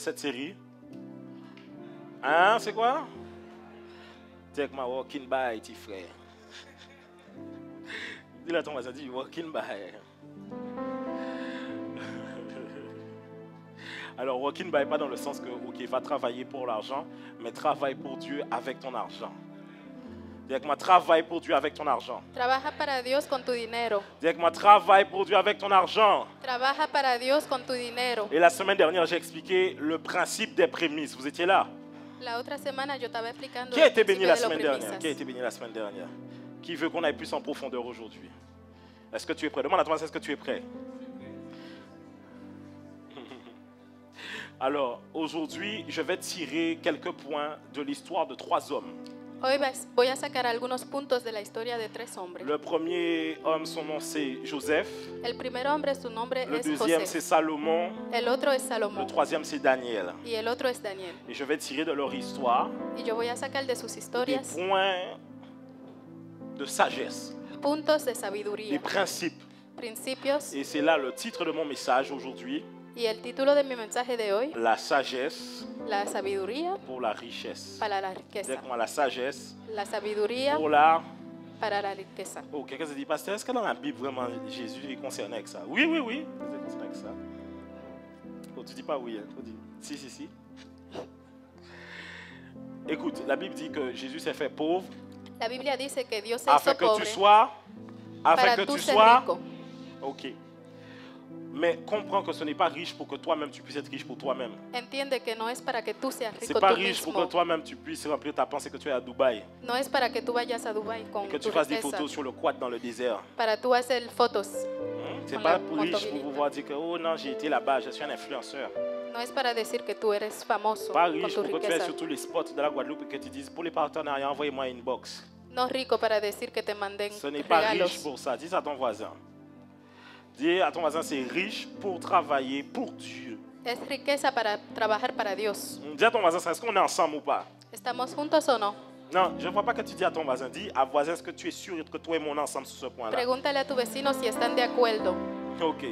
cette série? Hein, c'est quoi? Dis avec moi, walking by, petit frère. Dis-le à ton voisin, dis walking by. Alors, walking by, pas dans le sens que, ok, va travailler pour l'argent, mais travaille pour Dieu avec ton argent. Dis avec moi, travaille pour Dieu avec ton argent. Trabaja para Dios con tu dinero. Dis avec moi, travaille pour Dieu avec ton argent. Trabaja para Dios con tu dinero. Et la semaine dernière, j'ai expliqué le principe des prémices. Vous étiez là? La otra semana yo estaba explicando Qui a el été béni principio la de los semaine dernière? premisas. Qui a été béni la semaine dernière? Qui veut qu'on aille plus en profondeur aujourd'hui? Est-ce que tu es prêt? Demande à toi, est-ce que tu es prêt? Alors, aujourd'hui, je vais tirer quelques points de l'histoire de 3 hommes. Hoy voy a sacar algunos puntos de la historia de 3 hombres. Le premier homme, son nom c'est Joseph. El primer hombre, su nombre Le es deuxième, José. c'est Salomon. El otro es Le Salomón. troisième, c'est Daniel. Y el otro es Daniel. Et je vais tirer de leur histoire Y yo voy a sacar de sus des historias points de sagesse, puntos de des sabiduría, principes. principios. Et c'est là le titre de mon message aujourd'hui. Y el título de mi mensaje de hoy, La sagesse la sabiduría pour la richesse. para la riqueza. Dis-moi la sagesse La sabiduría pour la... para la riqueza. Oh, quelqu'un se dit, pasteur, est-ce que dans la Bible, vraiment, Jésus est concerné avec ça? Oui, oui, oui. Il est concerné avec ça. Oh, tu dis pas oui, hein. Si, si, si. Écoute, la Bible dit que Jésus s'est fait pauvre La Biblia dice que Dios se afin hizo que tu pobre sois... Afin para que tú tu ser sois... rico. Ok. Mais comprends que ce n'est pas riche pour que toi-même tu puisses être riche pour toi-même. Entiende que no es para que tú seas C'est rico pas tú riche pour que mismo. toi-même tu puisses remplir ta pensée que tu es à Dubaï. No es para que tú vayas a Dubai con Que tu tu fasses des riqueza. photos sur le quad dans le désert. Para tú hacer fotos. C'est Con pas la pour riche pour motovilita. pouvoir dire que oh non, j'ai été là-bas, je suis un influenceur. No es para decir que tú eres famoso Pas con riche tu pour que tu aies riqueza. sur tous les spots de la Guadeloupe et que tu dises pour les partenariats, envoyez-moi une box. No rico para decir que te manden Ce n'est pas riche regalos. pour ça. Dis ça à ton voisin. Dis à ton voisin, c'est riche pour travailler pour Dieu. Es riqueza para trabajar para Dios. Dis à ton voisin, est-ce qu'on est ensemble ou pas? ¿Estamos juntos o no? Non, je ne vois pas que tu dis à ton voisin. Dis à voisin, est-ce que tu es sûr que toi et moi on est ensemble sur ce point-là? Pregúntale a tu vecino si están de acuerdo. Ok.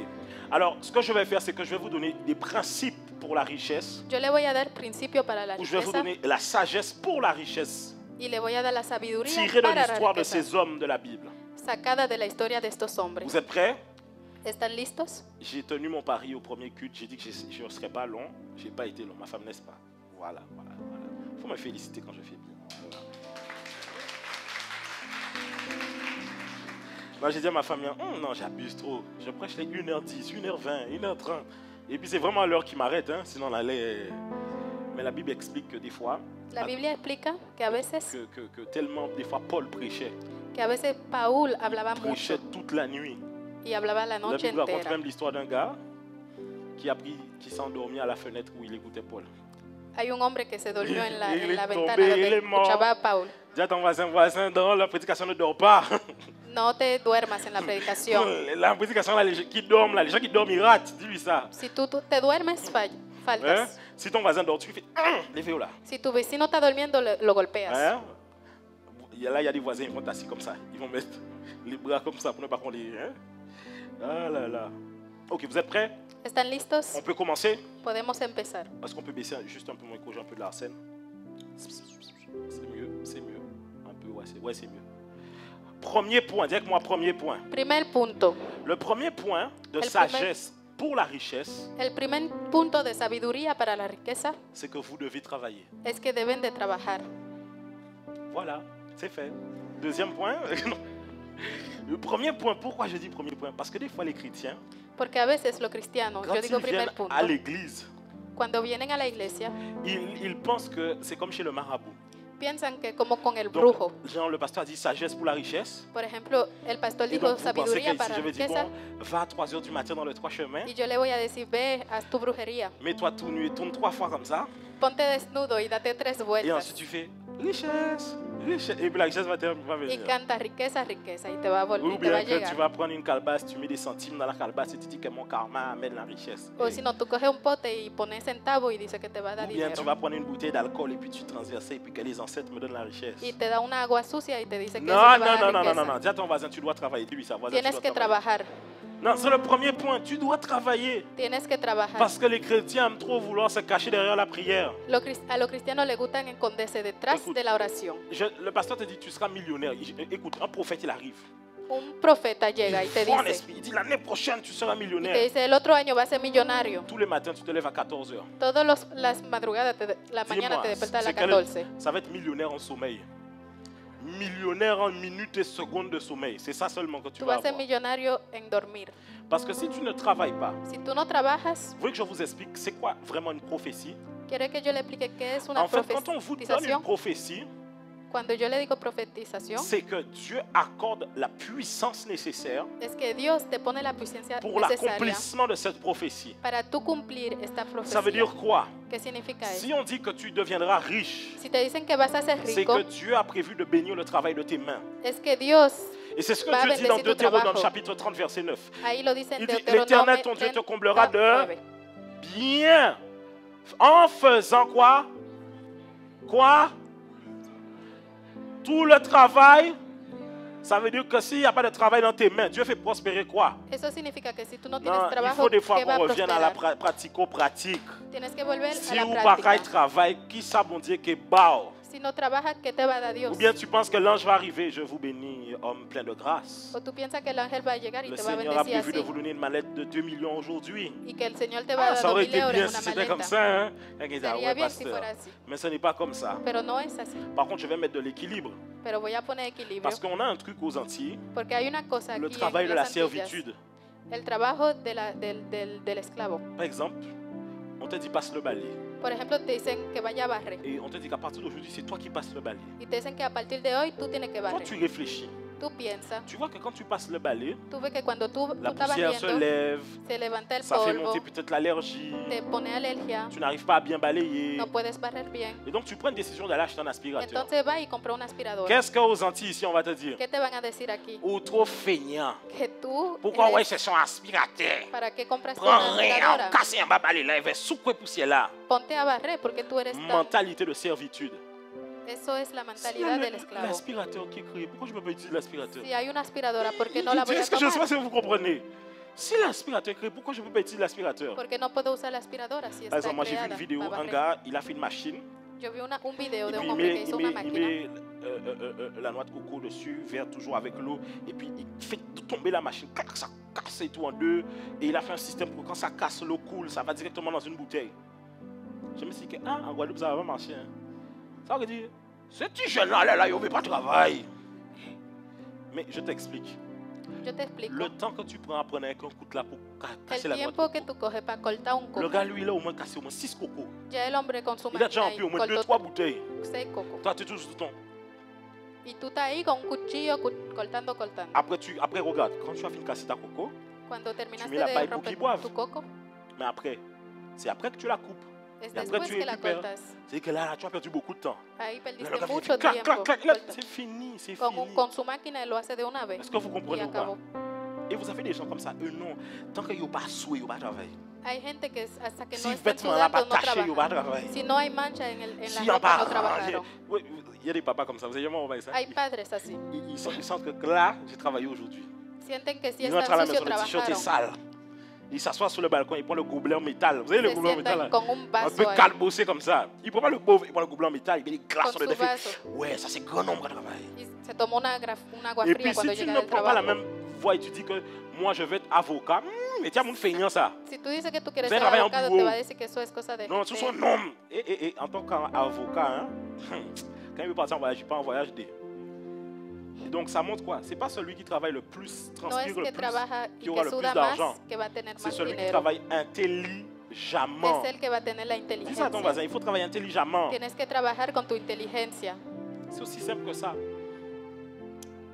Alors, ce que je vais faire, c'est que je vais vous donner des principes pour la richesse, Yo le voy a dar principio para la ou je vais vous riqueza donner la sagesse pour la richesse, y le voy a dar la sabiduría tirée de para la l'histoire de riqueza, ces hommes de la Bible. sacada de la historia de estos hombres. Vous êtes prêts? ¿Están listos? J'ai tenu mon pari au premier culte. J'ai dit que je ne serais pas long. Je n'ai pas été long. Ma femme, n'est-ce pas? Voilà, voilà, voilà. Il faut me féliciter quand je fais bien. Voilà. Moi, j'ai dit à ma famille, non, j'abuse trop. Je prêche les 1h10, 1h20, 1h30. Et puis, c'est vraiment l'heure qui m'arrête. Hein, sinon, on allait... Mais la Bible explique que des fois, La Biblia explica que a veces que tellement, des fois, Paul prêchait. Paul hablaba mucho Prêchait toute la nuit. y hablaba la La noche Bible raconte entera. même l'histoire d'un gars qui s'est endormi à la fenêtre où il écoutait Paul. Hay un hombre que se durmió en Il est la tombé, ventana donde il est mort. escuchaba a Paul. Dis à ton voisin, dans la prédication ne dort pas. No te duermas en la predicación. La prédication, là, les gens qui dorment, là, les gens qui dorment, ils ratent. Dis-lui ça. Si tú te duermes, Hein? faltas. Si ton voisin dort, tu lui fais levez-vous là. Si tu vecino está durmiendo, lo golpeas. Hein? Là, il y a des voisins, ils vont être assis comme ça. Ils vont mettre les bras comme ça pour ne pas qu'on les. Hein? Ah là là. Ok, vous êtes prêts? ¿Están listos? On peut commencer? Podemos empezar. Est-ce qu'on peut baisser juste un peu mon écho, j'ai un peu de l'arsène? C'est mieux, c'est mieux. Un peu, ouais, c'est mieux. Premier point, dis avec moi, premier point. Primer punto. Le premier point de El sagesse pour la richesse, El primer punto de sabiduría para la riqueza c'est que vous devez travailler. es que deben de trabajar. Voilà, c'est fait. Deuxième point. Non. Le premier point, pourquoi je dis premier point? Parce que des fois les chrétiens, Porque a veces los cristianos, quand yo digo ils viennent primer punto, à l'église, cuando vienen a la iglesia, ils pensent que c'est comme chez le marabout. piensan que como con el Donc, brujo. genre, le pasteur a dit sagesse pour la richesse. Por ejemplo, el pastor Et dijo donc, vous pensez sabiduría que para si je la vais dire, riqueza bon, va à 3 heures du matin dans les 3 chemins, y yo le voy a decir, ve, haz tu brujería, mets-toi tout nu et tourne 3 fois comme ça, ponte desnudo y date 3 et vueltas ensuite tu fais richesse, richesse, et puis la richesse va y venir. canta riqueza, riqueza y te va a Ou volver, te va a bien que tu llegar. vas prendre une calebasse, tu mets des centimes dans la calebasse et tu dis que mon karma amène la richesse. O si no, tú coges un pote y pones centavo y dice que te va a dar Ou bien tu dinero. vas prendre une bouteille d'alcool et puis tu transverses et puis que les ancêtres me donnent la richesse. Y te da una agua sucia y te dice que Non, eso te va a non, dar non, non, non, riqueza. non, non. Dis à ton voisin, tu dois travailler. Dis-lui ça, voisin, tu Tienes dois que travailler. trabajar. Non, c'est le premier point. Tu dois travailler. Tienes que trabajar. Parce que les chrétiens aiment trop vouloir se cacher derrière la prière. A los cristianos les gustan esconderse detrás Écoute, de la oración. Le pasteur te dit tu seras millionnaire. Écoute, un prophète il arrive. Un profeta llega y te Fort en dice, esprit. Il dit l'année prochaine tu seras y te millionnaire. dice, el otro año vas a ser millonario. Tous les matins tu te lèves à 14h. Todas las madrugadas, la mañana te despiertas a las 14. Ça va être millionnaire en sommeil. Millionnaire en minutes et secondes de sommeil. C'est ça seulement que tu Tú vas vas a ser avoir. millonario en dormir. Parce que si tu ne travailles pas, Si tú no trabajas, vous voulez que je vous explique c'est quoi vraiment une prophétie? ¿quiere que yo le explique qué es una En fait, quand on vous donne une profetización? prophétie, Cuando yo le digo profetización, c'est que Dieu accorde la puissance nécessaire es que Dios te pone la presencia pour necesaria l'accomplissement de cette prophétie. para tú cumplir esta Ça veut profecía. dire quoi? ¿Qué significa Si eso? on dit que tu deviendras riche, Si te dicen que vas a ser c'est rico, que Dieu a prévu de bénir le travail de tes mains. es que Dios, Et c'est ce que va a Dieu dit dans bendecir tu Deutéronome trabajo. chapitre 30 verset 9. ahí lo dice en Il dit, Deuteronomio l'Éternel ton Dieu te comblera de 30:9. bien en faisant quoi? Quoi? Tout le travail. Ça veut dire que s'il n'y a pas de travail dans tes mains, Dieu fait prospérer quoi? Eso significa que si tú no tienes Non, il trabajo, faut des fois ¿qué va qu'on a revienne à la prosperar? pratico-pratique. Tienes que volver Si a la ou pas práctica. travail, qui ça bon Dieu qui bao? Si no trabajas, ¿qué te va a dar Dios? Ou bien tu penses que l'ange va arriver, je vous bénis, homme plein de grâce. O tú piensas que el ángel va a llegar y Le te va a Seigneur a bendecir prévu de así. vous donner une mallette de 2 millions aujourd'hui. Y que el Señor te va a Ah, ça dar aurait 2,000 été euros bien en si una c'était comme maleta. ça. Hein? Quelqu'un dit, ah Sería ouais, bien si pasteur. fuera así. Mais ce n'est pas comme ça. Pero no es así. Par contre, je vais mettre de l'équilibre. Pero voy a poner equilibrio. Parce qu'on a un truc aux Antilles, Porque hay una cosa le aquí travail en de la las Antillas. servitude. El trabajo del esclavo. Par exemple, on te dit passe le balai. Por ejemplo, te dicen que vaya a barrer. Et on te dit qu'à partir d'aujourd'hui, c'est toi qui passes le balai. Y te dicen que a partir de hoy tú tienes que Toi, barrer. tu réfléchis. Tú piensas. Tu vois que quand tu passes le balai, Tú ves que cuando tú la estás poussière se barriendo, lève, se levanta el ça fait polvo, monter peut-être l'allergie, te pone alergia, tu n'arrives pas à bien balayer. no puedes barrer bien. Et donc, tu prends une décision d'aller acheter un aspirateur. Entonces va y compra una aspiradora. Qu'est-ce qu'aux Antilles ici, on va te dire? ¿Qué te van a decir aquí? Ou trop feignant. Que tú Pourquoi, eres- ouais, c'est son aspirateur? ¿Para qué compras una Prends rien, aspiradora? casser un balai là, il va souquer poussière là. Ponte a barrer porque tú eres tan... Mentalité de servitude. Eso es la Si mentalidad del esclavo. l'aspirateur qui crie, pourquoi je ne peux pas utiliser l'aspirateur? Si hay una aspiradora, ¿por qué no la voy a Est-ce que je ne sais pas tomar? si vous comprenez? Si l'aspirateur crie, pourquoi je ne peux pas utiliser l'aspirateur? Porque no puedo usar la aspiradora si Par está exemple, moi j'ai vu creada une vidéo, para un barrer. gars, il a fait une machine, Yo vi un video et de puis un hombre que hizo una máquina met la noix de coco dessus, vert toujours avec l'eau, et puis il fait tomber la machine, clac, ça casse et tout en deux, et il a fait un système pour que quand ça casse, l'eau coule, ça va directement dans une bouteille. Je me suis dit que, ah, en Guadeloupe, ça va pas marcher. Hein. Ça veut dire, ce petit jeune-là, là, il ne veut pas travailler. Mais je t'explique. Yo te explico. Le temps que tu prends à prendre avec un couteau là pour casser El la noix de tiempo que coco, tú coges para cortar un le coco, gars, lui, il a au moins cassé au moins 6 cocos. ya el hombre con su Il a déjà máquina rempli au y moins 2-3 cortó bouteilles. 6 cocos. Toi, tu es toujours sur ton. Y tú estás ahí con un cuchillo cortando. Après, regarde, quand tu as fini de casser ta coco, Cuando terminaste mets la paille de pour qu'ils romper boivent. tu coco, mais après, c'est après que tu la coupes. es Y après, después tu que la récupères. cortas. C'est que là, tu as perdu beaucoup de temps. Ahí Là, perdiste le gars fait mucho clac, tiempo. clac, clac. Là, Corta. c'est fini, c'est Con, fini. con su máquina él lo hace de una vez Est-ce que vous y comprenez ou pas? acabó. Et vous avez des gens comme ça, eux non. Tant qu'ils n'ont pas soué, ils n'ont pas travaillé. Hay gente que hasta que Si no le están vêtement là pas sudando no taché, ils n'ont pas trabajan. travaillé. Si no hay mancha en Si la on ropa pas no rangé. trabajaron. Oui, il y a des papas comme ça. Vous avez jamais envoyé ça? Hay padres así. Ils sentent que là, j'ai travaillé aujourd'hui. Sienten que si Ils rentrent à están la sucios maison, le t-shirt est trabajaron. sale. Ils s'assoient sur le balcon, ils prennent le gobelet en métal. Vous savez le Se gobelet en métal là? sientan con un Un vaso peu ahí, calbossé comme ça. Il prend pas le pauvre, il prend le gobelet en métal, il met des glaces con sur le su défi. vaso. Ouais, ça c'est grand nombre de travail. Y se tomó un agua Et fría puis cuando si tu llega ne del prends pas la trabajo. même voie et tu dis que moi je vais être avocat, mais tiens, mon feignant ça. Si tú dices que tú quieres Ven ser a ver un abogado, bureau. te va a decir que eso es cosa de Non, ce sont gente. un homme. Et en tant qu'avocat, hein, quand il veut partir en voyage, il part en voyage D. Et donc ça montre quoi? C'est pas celui qui travaille le plus, No es transpire que le plus, trabaja qui y aura que le plus suda d'argent. más, que va a tener C'est más celui qui dinero. travaille intelligemment. Es el que va a tener la Dis ça à ton inteligencia. voisin, il faut travailler intelligemment. Tienes que trabajar con tu inteligencia. C'est aussi simple que ça.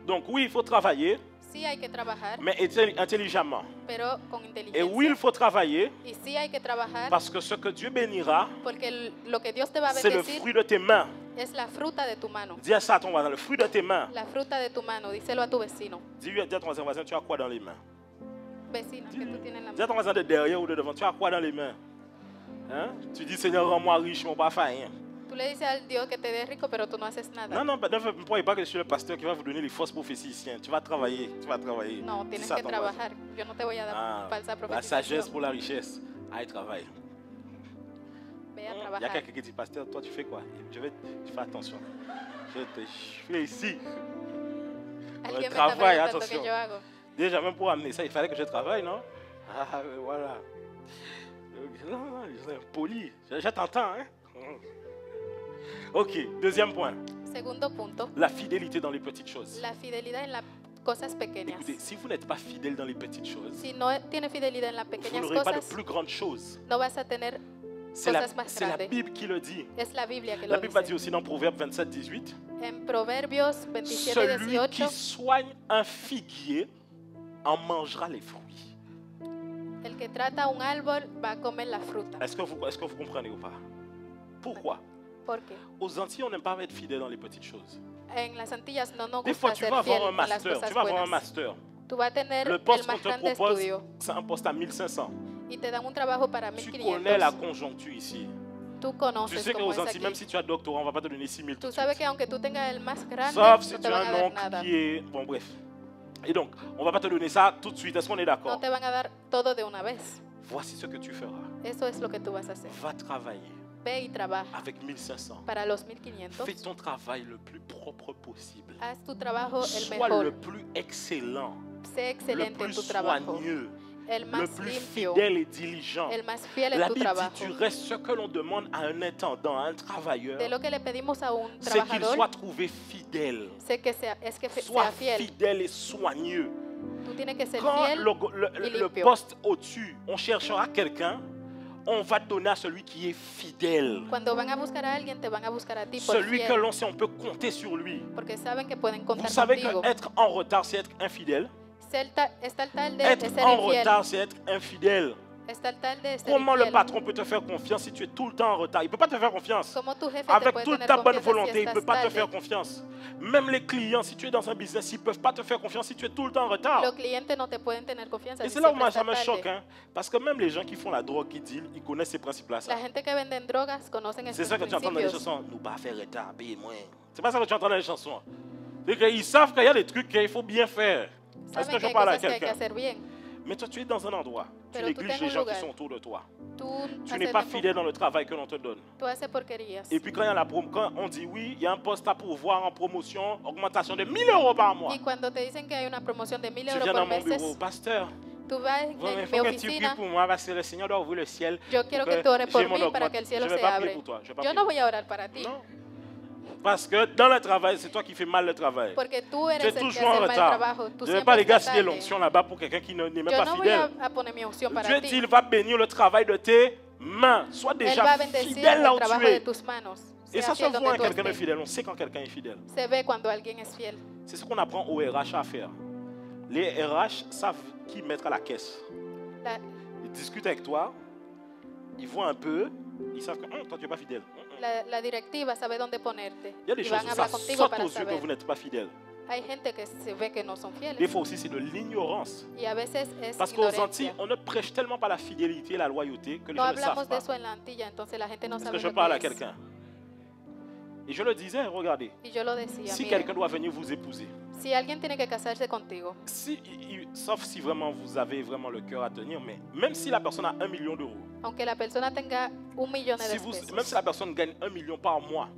Donc oui, il faut travailler, Sí hay que trabajar, mais intelligemment. pero con Et inteligencia. oui, il faut travailler Y sí hay que trabajar parce que ce que Dieu bénira, porque lo que Dios te va a c'est le bendecir fruit de tes mains. es la fruta de tu mano. Dis ça à ton voisin, le fruit de tes mains. La fruta de tu mano, díselo a tu vecino. Dis à ton voisin, tu as quoi dans les mains? Vecina, que tú tienes en la Dis à mano. ton voisin de derrière ou de devant, tu as quoi dans les mains? Hein? Tu dis, Seigneur, rends-moi riche, mon pas faillant. Tú le dices al Dios que te dé rico, pero tú no haces nada. Non, non, ne croyez pas que je suis le pasteur qui va vous donner les fausses prophéties ici. Tu vas travailler, tu vas travailler. No, Dis tienes ça à que ton voisin. trabajar. Yo no te voy a dar Ah, falsa la sagesse profetización. pour la richesse. Allez, travaille. Ve a Il y a trabajar. quelqu'un qui dit, pasteur, toi tu fais quoi? Tu fais attention. Je fais ici. Alguien me está travail, preguntando attention. qué yo hago. Déjà, même pour amener ça, il fallait que je travaille, non? Ah, mais voilà. Non, non, je suis poli. Je t'entends, hein? Ok, deuxième point. Segundo punto, La fidélité dans les petites choses. la fidelidad en las cosas pequeñas. Écoutez, si vous n'êtes pas fidèle dans les petites choses, Si no tienes fidelidad en las vous pequeñas n'aurez pas de cosas, plus grandes choses. no vas a tener C'est la, cosas más c'est la grandes. Bible qui le dit. Es la Biblia que La lo Bible va dice. dire aussi dans Proverbe 27, 18, En Proverbios 27, celui qui 18, soigne un figuier en mangera les fruits. el que trata un árbol va a comer la fruta. Est-ce que vous comprenez ou pas? Pourquoi? ¿Por qué? Aux Antilles, on n'aime pas être fidèle dans les petites choses. En las Antillas no nos Des fois, gusta tu ser vas fiel avoir un en las master. cosas Tu vas avoir un buenas. master. Tú vas a tener Le el poste qu'on más te grande propose, estudio c'est un poste à 1500. y te dan un trabajo para Tu connais la 1500. conjoncture ici. Tú Tu conoces sais cómo qu'aux es Antilles, même aquí. si tu as doctorat, on ne va pas te donner 6000 tout Tú de sabes suite. que aunque tú tengas el más grande, Sauf si no tu te as van a un dar oncle nada. qui est... Bon, bref. Et donc, on ne va pas te donner ça tout de suite. Est-ce qu'on est No d'accord? te van a dar todo de una vez. Voici ce que tu feras. Eso es lo que tú vas a hacer. Va travailler Ve y trabaja avec 1500. para los 1500. Fais ton travail le plus propre possible. Haz tu trabajo el Sois le mejor. plus excellent, Sé le excelente en plus tu trabajo. soigneux, El le más plus limpio. fidèle et diligent. El más fiel en La tu Bible dit, trabajo. tu restes ce que l'on demande à un intendant, à un travailleur, De lo que le pedimos a un c'est qu'il trabajador, soit trouvé fidèle. sé que sea Sois fiel. fidèle et soigneux. Tú tienes que ser Quand fiel. le limpio. poste au-dessus, on cherchera quelqu'un, on va donner à celui qui est fidèle. Cuando van a buscar a alguien, te van a buscar a ti por Celui que fiel. l'on sait, on peut compter sur lui. Porque saben que pueden Vous contar savez contigo. qu'être en retard, c'est être infidèle. Estar tarde Être es ser en infiel. retard, c'est être infidèle. Estar tarde es ser Comment le infiel. patron peut te faire confiance si tu es tout le temps en retard? Il ne peut pas te faire confiance. Como tu jefe te Avec puede toute tener ta bonne confianza si volonté, il ne peut estás pas te tarde. faire confiance. Même les clients, si tu es dans un business, ils ne peuvent pas te faire confiance si tu es tout le temps en retard. Los clientes no te pueden tener confianza Et si c'est là où siempre moi, ça estás me choque. tarde. Hein, parce que même les gens qui font la drogue, qui deal, ils connaissent ces principes-là. La gente que venden drogas conocen C'est estos ça que tu entends dans les principios. chansons. Nous pas faire retard, paye moins. C'est pas ça que tu entends dans les chansons. C'est qu'ils savent qu'il y a des trucs qu'il faut bien faire. Est-ce Saben que que je hay parle à cosas que hay que quelqu'un? hacer bien. Mais toi, tu es dans un endroit. Tu Pero tú négliges tienes les un gens qui lugar. sont autour de toi. Tú Tu haces n'es pas de- fidèle dans le travail que l'on te donne. Tú haces porquerías. Et puis quand, il y a quand on dit oui, il y a un poste à pourvoir en promotion, augmentation de 1000 euros par mois. Y cuando te dicen que hay una promoción de 1000 Tu euros viens por dans mon bureau, meses, pasteur. tú vas Il en mi faut que tu pries oficina. pour moi parce que le Seigneur doit ouvrir le ciel. Yo quiero pour que tú ores j'ai por mon mí para augmente. que el Je cielo ne vais se pas prier abre. pour toi. Je vais pas Yo prier no pour voy a orar para ti. toi. Non. Parce que dans le travail, c'est toi qui fais mal le travail. Porque tú Tu eres es el que toujours en hace el mal retard. trabajo. Tú Je ne vais siempre pas les estás gaspiller tarde. l'onction là-bas pour quelqu'un qui n'est même Yo pas no voy fidèle. a poner mi unción para Dieu dit, ti. il va bénir le travail de tes mains. Sois Él déjà va a bendecir fidèle là el où trabajo tu de es. tus manos. Et Sea ça se fiel voit donde à tú quelqu'un de estés. fidèle. On sait quand quelqu'un est fidèle. Se ve cuando alguien es fiel. C'est ce qu'on apprend au RH à faire. Les RH savent qui mettre à la caisse. La, Ils discutent avec toi, ils voient un peu, ils savent que toi tu n'es pas fidèle. la directiva sabe dónde ponerte. Il y a des Y choses van où a ça hablar contigo saute para aux yeux que saber. vous n'êtes pas fidèle. Hay gente que se ve que no son Des fieles. fois aussi c'est de l'ignorance. Y a veces es Parce qu'aux Antilles, ignorancia. on ne prêche tellement pas la fidélité et la loyauté que les No gens ne savent hablamos de pas. eso en la Antilla, entonces la gente no Est-ce sabe que je lo parle à que es. quelqu'un? Et je le disais, regardez, Y yo lo decía, si miren, quelqu'un doit venir vous épouser, si alguien tiene que casarse contigo, sauf si vraiment vous avez vraiment le cœur à tenir, mais même si la personne a 1 million d'euros, aunque la persona tenga 1 millón de pesos, même si la personne gagne 1 million par mois,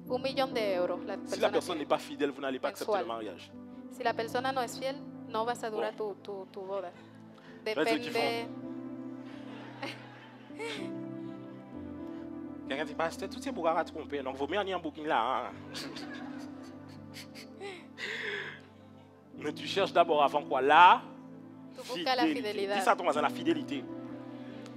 1 millón de euros, la si la persona personne n'est tiene. pas fidèle, vous n'allez pas accepter Mensual. le mariage. Si la persona no es fiel, no vas a durar tu boda. Vas-y, tu Depende. Quelqu'un dit, pasteur, tout ces bougards à tromper, donc vaut mieux aller en booking là. Hein? Mais tu cherches d'abord avant quoi? La Tu buscas la fidélité. fidelidad. Dis ça à ton voisin, la fidélité.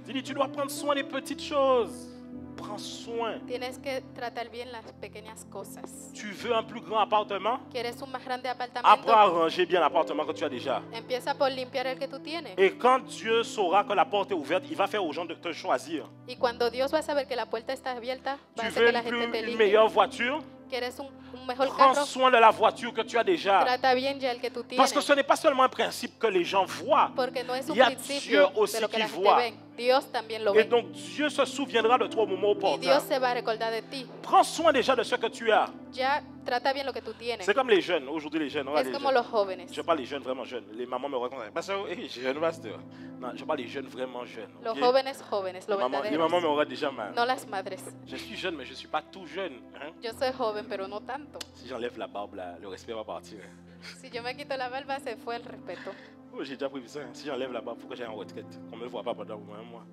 Dis, tu dois prendre soin des petites choses. Prends soin. Tienes que tratar bien las pequeñas cosas. Tu veux un plus grand appartement? ¿Quieres un más grande apartamento? Apprends à ranger bien l'appartement que tu as déjà. Empieza por limpiar el que tú tienes. Et quand Dieu saura que la porte est ouverte, il va faire aux gens de te choisir. Y cuando Dios va a saber que la puerta está abierta, va Tu a hacer veux que la une, gente te une elige. meilleure voiture? ¿Quieres un un mejor Prends carro, soin de la voiture que tu as déjà. trata bien ya el que tú Parce que tienes. ce n'est pas seulement un principe que les gens voient. Porque no es un Il y a principio Dieu aussi de lo que qui la gente voit. ve. Dios también lo Et ve. donc Dieu se souviendra de toi au moment Y opportun. Dios se va a recordar de ti. Prends soin déjà de ce que tu as. Ya trata bien lo que tú tienes. C'est comme les jeunes. Aujourd'hui, les jeunes. Es como los jóvenes. Je parle des jeunes vraiment jeunes. Les mamans me racontent. Pasteur, jeune, pasteur. Non, je parle des jeunes vraiment jeunes. Los ok? jóvenes jóvenes, los Les mamans me verdaderos. auraient déjà mal. No las madres. Je suis jeune, mais je ne suis pas tout jeune. Hein? Yo soy joven, pero no tanto. Si j'enlève la barbe, là, le respect va partir. Hein. Si yo me quito la barba, se fue el respeto. Oh, j'ai déjà prévu ça. Hein. Si j'enlève la barbe, il faut que j'aille en retraite. Qu'on ne me voit pas pendant au moins un mois.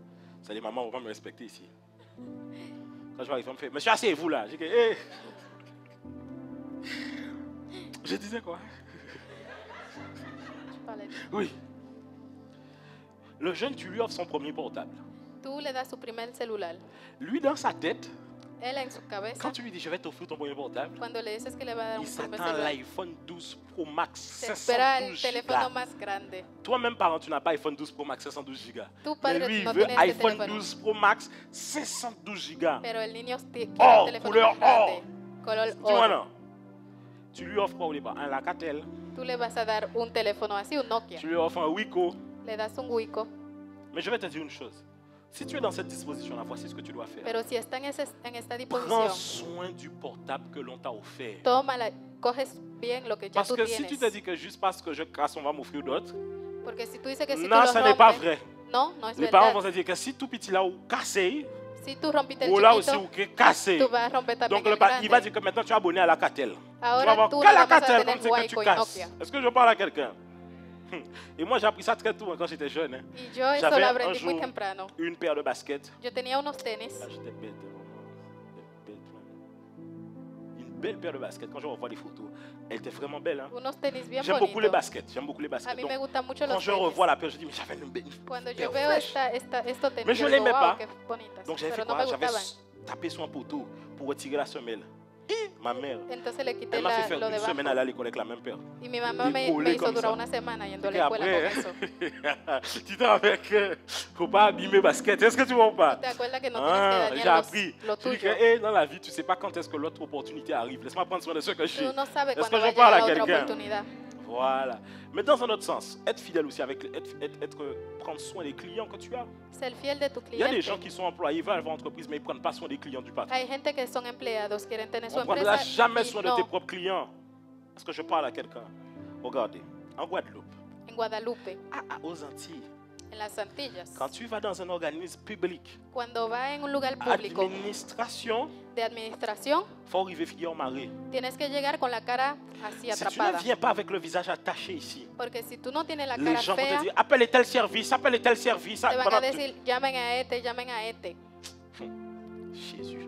Ça, les mamans ne vont pas me respecter ici. Quand je vais arriver, on me fait, monsieur, asseyez-vous là. J'ai dit, hey. Je disais quoi? Oui. Le jeune, tu lui offres son premier portable. Tú le das su primer celular. Lui, dans sa tête, Él en su cabeza, quand tu lui dis, je vais t'offrir ton premier portable, cuando le dices que le va a dar il un primer s'attend à celular, l'iPhone 12 Pro Max se espera el 512 teléfono gigas. más grande. Toi-même, parent, tu n'as pas iPhone 12 Pro Max 512 gigas. Tu, Mais padre, lui, il no veut tienes ese iPhone teléfono. 12 Pro Max 512 gigas. Pero el niño quiere Oh, el teléfono couleur más grande. Color Dis-moi oro. non. Tu lui offres quoi au départ? Un Lacatel. Tú le vas a dar un teléfono así, un Nokia. Tu lui offres un Wiko. Le das un Wiko. Mais je vais te dire une chose. Si tu es dans cette disposition-là, voici ce que tu dois faire. Pero si está en esta Prends disposición, soin du portable que l'on t'a offert. tómala, coges bien lo que ya Parce tú que si tienes. tu te dis que juste parce que je casse, on va m'offrir d'autres, Porque si tú dices que si non, tú ce lo n'est pas rompes, vrai. no, no es Les parents verdad. vont se dire que si tout petit là ou cassé, Si tú rompiste el ou là aussi chiquito, ou que cassé. tú vas a romper también Donc el il va grande. dire que maintenant tu es abonné à la Catel. Tu Ahora vas voir tú qu'à le la vas a Catel tener comme c'est que tu Wiko y casses. Nokia. Est-ce que je parle à quelqu'un? Et moi j'ai appris ça très tôt hein, quand j'étais jeune. Hein. Y yo eso J'avais lo un aprendí muy jour temprano. une paire de baskets. Yo tenía unos tenis. Ah, j'étais bête, vraiment. Bête, vraiment. Une belle paire de baskets. Quand je revois les photos, elle était vraiment belle. Hein. Unos tenis bien J'aime beaucoup les bonitos. baskets. J'aime beaucoup les A baskets. mí Donc, me gustan mucho quand los je tenis. revois la paire, je dis, mais j'avais une belle. Cuando paire yo veo fraîche. estos tenis, Mais je yo ne digo, l'aimais wow, pas. qué bonitas. Donc j'avais fait Pero no quoi? me J'avais gustaban. tapé sur un poteau pour retirer la semelle. Et ma mère, Entonces le quité elle m'a fait faire lo une de semaine abajo. aller à l'école avec la même paire. Y mi mamá me collé hizo comme durar ça. una semana yendo a Et la escuela con après, eso. tu te rappelles que faut pas abîmer basket. Est-ce que tu vois pas? ¿Te acuerdas que no Ah, tienes j'ai que dañar appris. lo Tu dis tuyo? que dans la vie, tu sais pas quand est-ce que l'autre opportunité arrive. Laisse-moi prendre soin de ce que j'ai. Tú no sabes Est-ce cuándo que va a je parle llegar à la otra quelqu'un? oportunidad. Voilà. Mais dans un autre sens, être fidèle aussi avec prendre soin des clients que tu as. Ser fiel de tu Il y a des gens cliente. qui sont employés, ils veulent avoir une entreprise, mais ils ne prennent pas soin des clients du patron. Hay gente que son empleados, quieren tener su On ne prendra empresa jamais y soin de tes no. propres clients. Est-ce que je parle à quelqu'un? Regardez, en Guadeloupe, En Guadalupe, aux Antilles, en las Antillas, quand tu vas dans un organisme public, cuando va en un lugar público administration, de administración, il faut arriver figure marée. tienes que llegar con la cara así Si tu ne atrapada. viens pas avec le visage attaché ici, Porque si tú no tienes la les cara gens vont fea, te dire appelle tel service, appelle tel service. te van a decir, llamen a este, llamen a este. Jésus.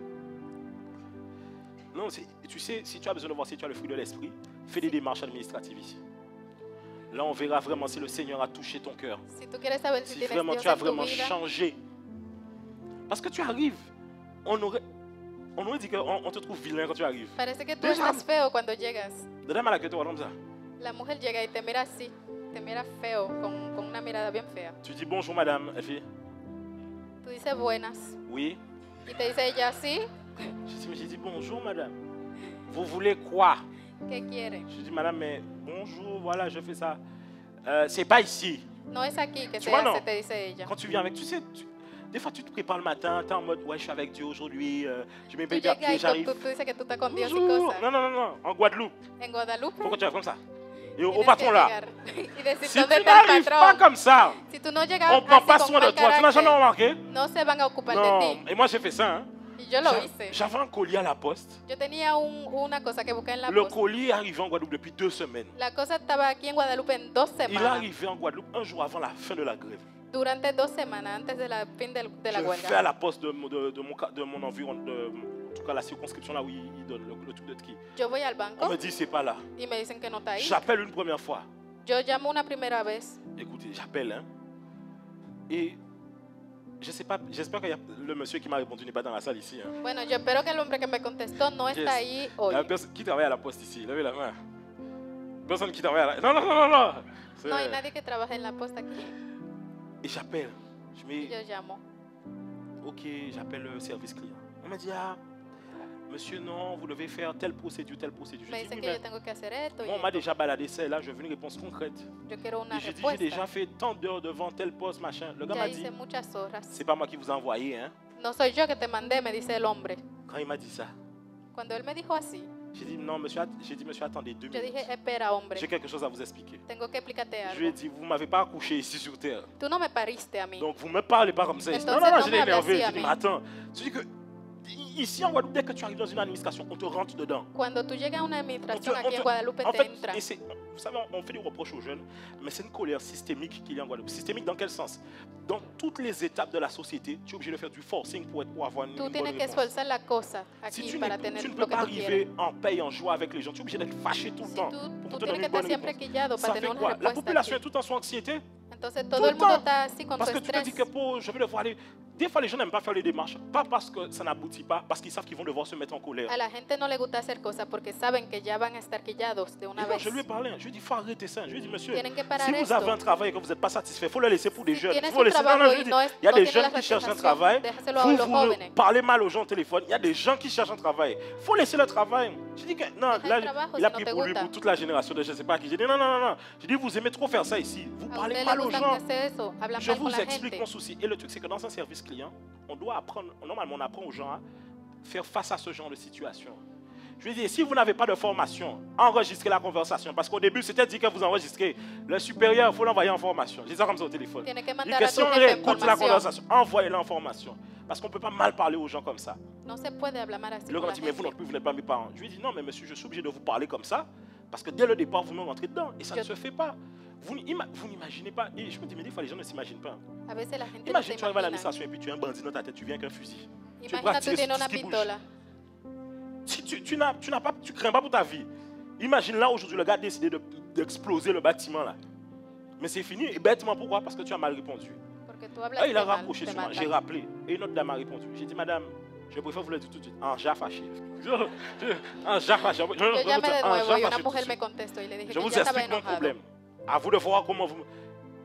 Non, tu sais, si tu as besoin de voir si tu as le fruit de l'esprit, fais des démarches administratives ici. Là, on verra vraiment si le Seigneur a touché ton cœur. Si tú quieres saber si Si tienes vraiment Dios tu as en tu vraiment vida, changé. Parce que tu arrives, on aurait dit qu'on te trouve vilain quand tu arrives. parece que tú Déjà. estás feo cuando llegas. De la mal que toi, comme ça. La mujer llega y te mira así, te mira feo, con una mirada bien fea. Tu dis bonjour madame, elle fait Tú dices buenas oui. y te dice ella sí, J'ai dit bonjour madame. Vous voulez quoi? ¿qué quiere? Je dis madame, mais bonjour, voilà, je fais ça. C'est pas ici. No es aquí que Tu se vois, hace, non? te dice ella. Quand tu viens avec, tu sais, des fois tu te prépares le matin, tu es en mode ouais, je suis avec Dieu aujourd'hui, je mets Tú mes llegas papiers, y j'arrive. tú dices que tú estás con Dios y Bonjour. cosas. Non, non, non, non, en Guadeloupe. En Guadalupe Pourquoi tu vas comme ça? Et au tienes patron que là. llegar y decir Si dónde tu está el n'arrives pas patrón. comme ça, Si tú no llegas on ne prend así pas con soin de mal toi. Tu n'as jamais carácter, remarqué? no se van a ocupar de Non. ti. Et moi j'ai fait ça. Hein. Y yo lo hice. J'avais un colis à la poste. Yo tenía una cosa que busqué en la Le posta. colis est arrivé en Guadeloupe depuis 2 semaines. La cosa estaba aquí en Guadalupe en 2 Il est semanas. arrivé en Guadeloupe un jour avant la fin de la grève. Durante 2 semanas antes de la fin de la Je vais à huelga. la poste de mon environnement, en tout cas la circonscription là où il donne le truc de ski. Yo voy al On banco me dit c'est pas là. y me dicen que no está ahí. J'appelle une première fois. Yo llamo una primera vez. Écoutez, j'appelle, hein. Et je sais pas, j'espère que le monsieur qui m'a répondu n'est pas dans la salle ici. Hein. Bueno, yo espero que el hombre que me contestó no Yes. está ahí Il y hoy. a une personne qui travaille à la poste ici. Levez la main. Personne qui travaille à la... Non, non, non, non, non. C'est- No hay nadie que trabaje en la posta aquí. Et j'appelle. Je mets, Yo llamo. ok, j'appelle le service client. On m'a dit, ah, monsieur, non, vous devez faire telle procédure, telle procédure. Me Je dis, dicen oui, que yo mais tengo que hacer esto y moi, on m'a esto. déjà baladé ça, et là, je veux une réponse concrète. Yo quiero una Et j'ai dit, j'ai respuesta. déjà fait tant d'heures devant tel poste, machin. Le gars Ya m'a dit, hice muchas horas. c'est pas moi qui vous ai envoyé, hein. No soy yo que te mandé, me dice el hombre. Quand il m'a dit ça, Cuando él me dijo así, j'ai dit, non, monsieur, j'ai dit, monsieur, attendez 2 yo minutes. dije, espera, hombre, J'ai quelque chose à vous expliquer. tengo que explicarte Je lui ai algo. dit, vous ne m'avez pas accouché ici sur terre. Tú no me pariste a mí. Donc, vous ne me parlez pas comme ça. Il dit, non, Entonces, non, non, no je me l'ai hables énervé. así Je a dis, mí. mais attends, tu dis que ici en Guadeloupe, dès que tu arrives dans une administration, on te rentre dedans. Cuando tú llegas a una administración aquí en En Guadalupe, te fait, entra. vous savez, on fait des reproches aux jeunes, mais c'est une colère systémique qu'il y a en Guadeloupe. Systémique dans quel sens? Dans toutes les étapes de la société, tu es obligé de faire du forcing pour avoir une Tú bonne tienes que réponse. esforzar la cosa Si aquí tu para ne tener peux lo que pas tú quieres. arriver en paix, en joie avec les gens, tu es obligé d'être fâché tout le Si temps tú, pour tú te tienes donner que une bonne estar siempre réponse. quillado Ça para fait tener una quoi? La respuesta population est aquí. toute en sous anxiété. Entonces Tout todo el le mundo temps. está así con Parce su que tu te dis estrés. que je vais devoir aller. Des fois, les gens n'aiment pas faire les démarches, pas parce que ça n'aboutit pas, parce qu'ils savent qu'ils vont devoir se mettre en colère. A la gente no le gusta hacer cosas porque saben que ya van a estar quillados de Et una donc, vez. je lui ai parlé, je lui ai dit, il faut arrêter ça. Je lui ai dit, monsieur, Tienen que parar si vous esto. avez un travail et que vous n'êtes pas satisfait, il faut le laisser pour des Si jeunes. Il tienes faut un laisser. Non, trabajo non, je y lui ai dit, no es- il y a no des tienes jeunes la qui cherchent un satisfacción, travail. déjaselo a Vous, los vous jóvenes. parlez mal aux gens au téléphone. Il y a des gens qui cherchent un travail. Il faut laisser le travail. J'ai dit que non, Deja el là, trabajo il a si no pris te pour lui, gusta. pour toute la génération de je ne sais pas qui. J'ai dit non, non, non, non. J'ai dit, vous aimez trop faire ça ici. Vous A parlez usted mal le aux gusta gens. hacer eso, hablan Je mal con vous la explique gente. mon souci. Et le truc, c'est que dans un service client, on doit apprendre, normalement, on apprend aux gens à faire face à ce genre de situation. Je lui dis, si vous n'avez pas de formation, enregistrez la conversation. Parce qu'au début, c'était dit que vous enregistrez. Le supérieur, il faut l'envoyer en formation. Je dis ça comme ça au téléphone. Tiene que Il mandar a question, tu jefe écoute la información. conversation, envoyez-la en formation. Parce qu'on ne peut pas mal parler aux gens comme ça. No se puede hablar mal así Le con gars la m'a dit, mais vous non gente. plus, vous n'êtes pas mes parents. Je lui ai dit, non, mais monsieur, je suis obligé de vous parler comme ça. Parce que dès le départ, vous me rentrez dedans. Et ça ne se fait pas. Vous n'imaginez pas. Et je me dis, mais des fois, les gens ne s'imaginent pas. A veces la gente no Imagine, se tu arrives à imagina. l'administration et puis tu as un bandit dans ta tête, tu viens avec un fusil. Tu Imagina pratiques tú tout tienes ce una qui bouge. pistola. Si tu crains pas pour ta vie. Imagine là aujourd'hui, le gars a décidé d'exploser le bâtiment là. Mais c'est fini. Et bêtement, pourquoi? Parce que tu as mal répondu. Porque tú Ah, hablas il a mal, raccroché te sur moi. matan. J'ai rappelé. Et une autre dame a répondu. J'ai dit, madame, je préfère vous le dire tout de suite. En ja fâché. En ja fâché. Yo llamé de En nuevo ja y una fâché tout de mujer suite. me contestó y le dije Je que vous ya estaba explique mon enojado. problème. À vous de voir comment vous...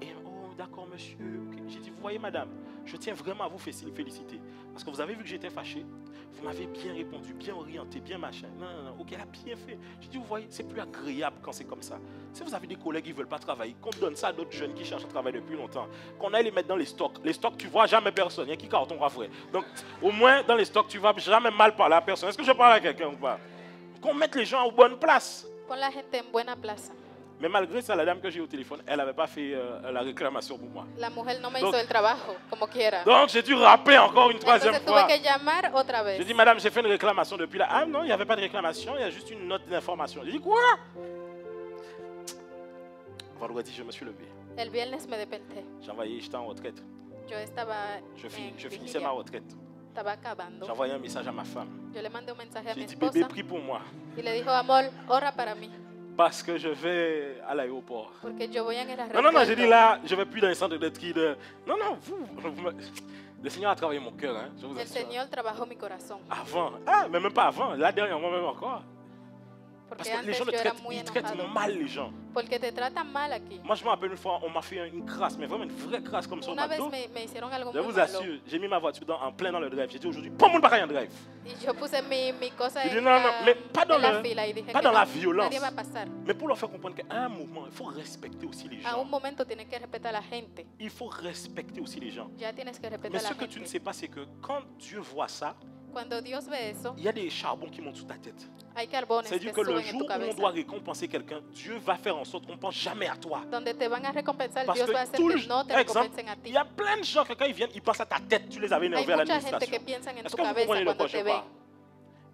Et, oh, d'accord, monsieur. Ok. J'ai dit, vous voyez, madame, je tiens vraiment à vous féliciter. Parce que vous avez vu que j'étais fâché. Vous m'avez bien répondu, bien orienté, bien machin. Non, non, non. Ok, elle a bien fait. J'ai dit, vous voyez, c'est plus agréable quand c'est comme ça. Si vous avez des collègues qui ne veulent pas travailler, qu'on donne ça à d'autres jeunes qui cherchent à travailler depuis longtemps, qu'on aille les mettre dans les stocks. Les stocks, tu ne vois jamais personne. Il y a qui carton vrai. Donc, au moins, dans les stocks, tu ne vas jamais mal parler à personne. Est-ce que je parle à quelqu'un ou pas? Qu'on mette les gens aux bonnes places. Pon la gente en buena plaza. Mais malgré ça, la dame que j'ai au téléphone, elle n'avait pas fait la réclamation pour moi. La mujer no me Donc- hizo el trabajo, como quiera. Donc, j'ai dû rappeler encore une troisième Entonces fois. tuve que llamar otra J'ai vez. dit, madame, j'ai fait une réclamation depuis là. Ah non, il n'y avait pas de réclamation, il y a juste une note d'information. J'ai dit, quoi? Vendredi, je me suis levé. El viernes me desperté. J'étais en retraite. Yo estaba Je finissais vigilia. ma retraite. Estaba acabando. J'ai envoyé un message à ma femme. Yo le mandé un mensaje a mi J'ai dit, bébé, esposa prie pour moi. y le dijo, amor, ora para mí, Parce que je vais à l'aéroport. porque yo voy en el Non, non, non, j'ai aeropuerto. dit là, je ne vais plus dans les centres de tri de... Non, non, le Seigneur a travaillé mon cœur, hein, je vous El assure. Señor trabajó mi corazón, Avant, ah, mais même pas avant, là dernièrement même encore. porque Parce que les antes gens yo le era traitent, muy ils traitent enojado, mal les gens. porque te tratan mal aquí. Moi, je me rappelle une fois, on m'a fait une crasse, mais vraiment une vraie crasse comme ça au Una vez McDo. me hicieron algo Je muy vous malo assure, j'ai mis ma voiture en plein dans le drive. J'ai dit aujourd'hui, pas mon pareil en drive. y yo puse mi cosa J'ai dit en non, non, mais pas dans, en la le, fila y dije pas que dans la no, violence. nadie va a pasar. Mais pour leur faire comprendre qu'à un moment, il faut respecter aussi les A un gens. momento tienes que respetar a la gente. Il faut respecter aussi les gens. Ya tienes que respetar Mais a ce la que tu ne gente. sais pas, c'est que quand Dieu voit ça, Cuando Dios ve eso, il y a des charbons qui montent sous ta tête. hay carbones que C'est-à-dire que le suben en jour tu où on cabeza. doit récompenser quelqu'un, Dieu va faire en sorte qu'on ne pense jamais à toi. Donde te van a recompensar, Parce Dios va a que hacer tout que le no te exemple, recompensen a il ti. y a plein de gens que quand ils viennent, ils pensent à ta tête, tu les avais Hay énervés à mucha gente que l'administration. piensan en Est-ce tu que vous cabeza comprenez de cuando quoi je te parle? ven.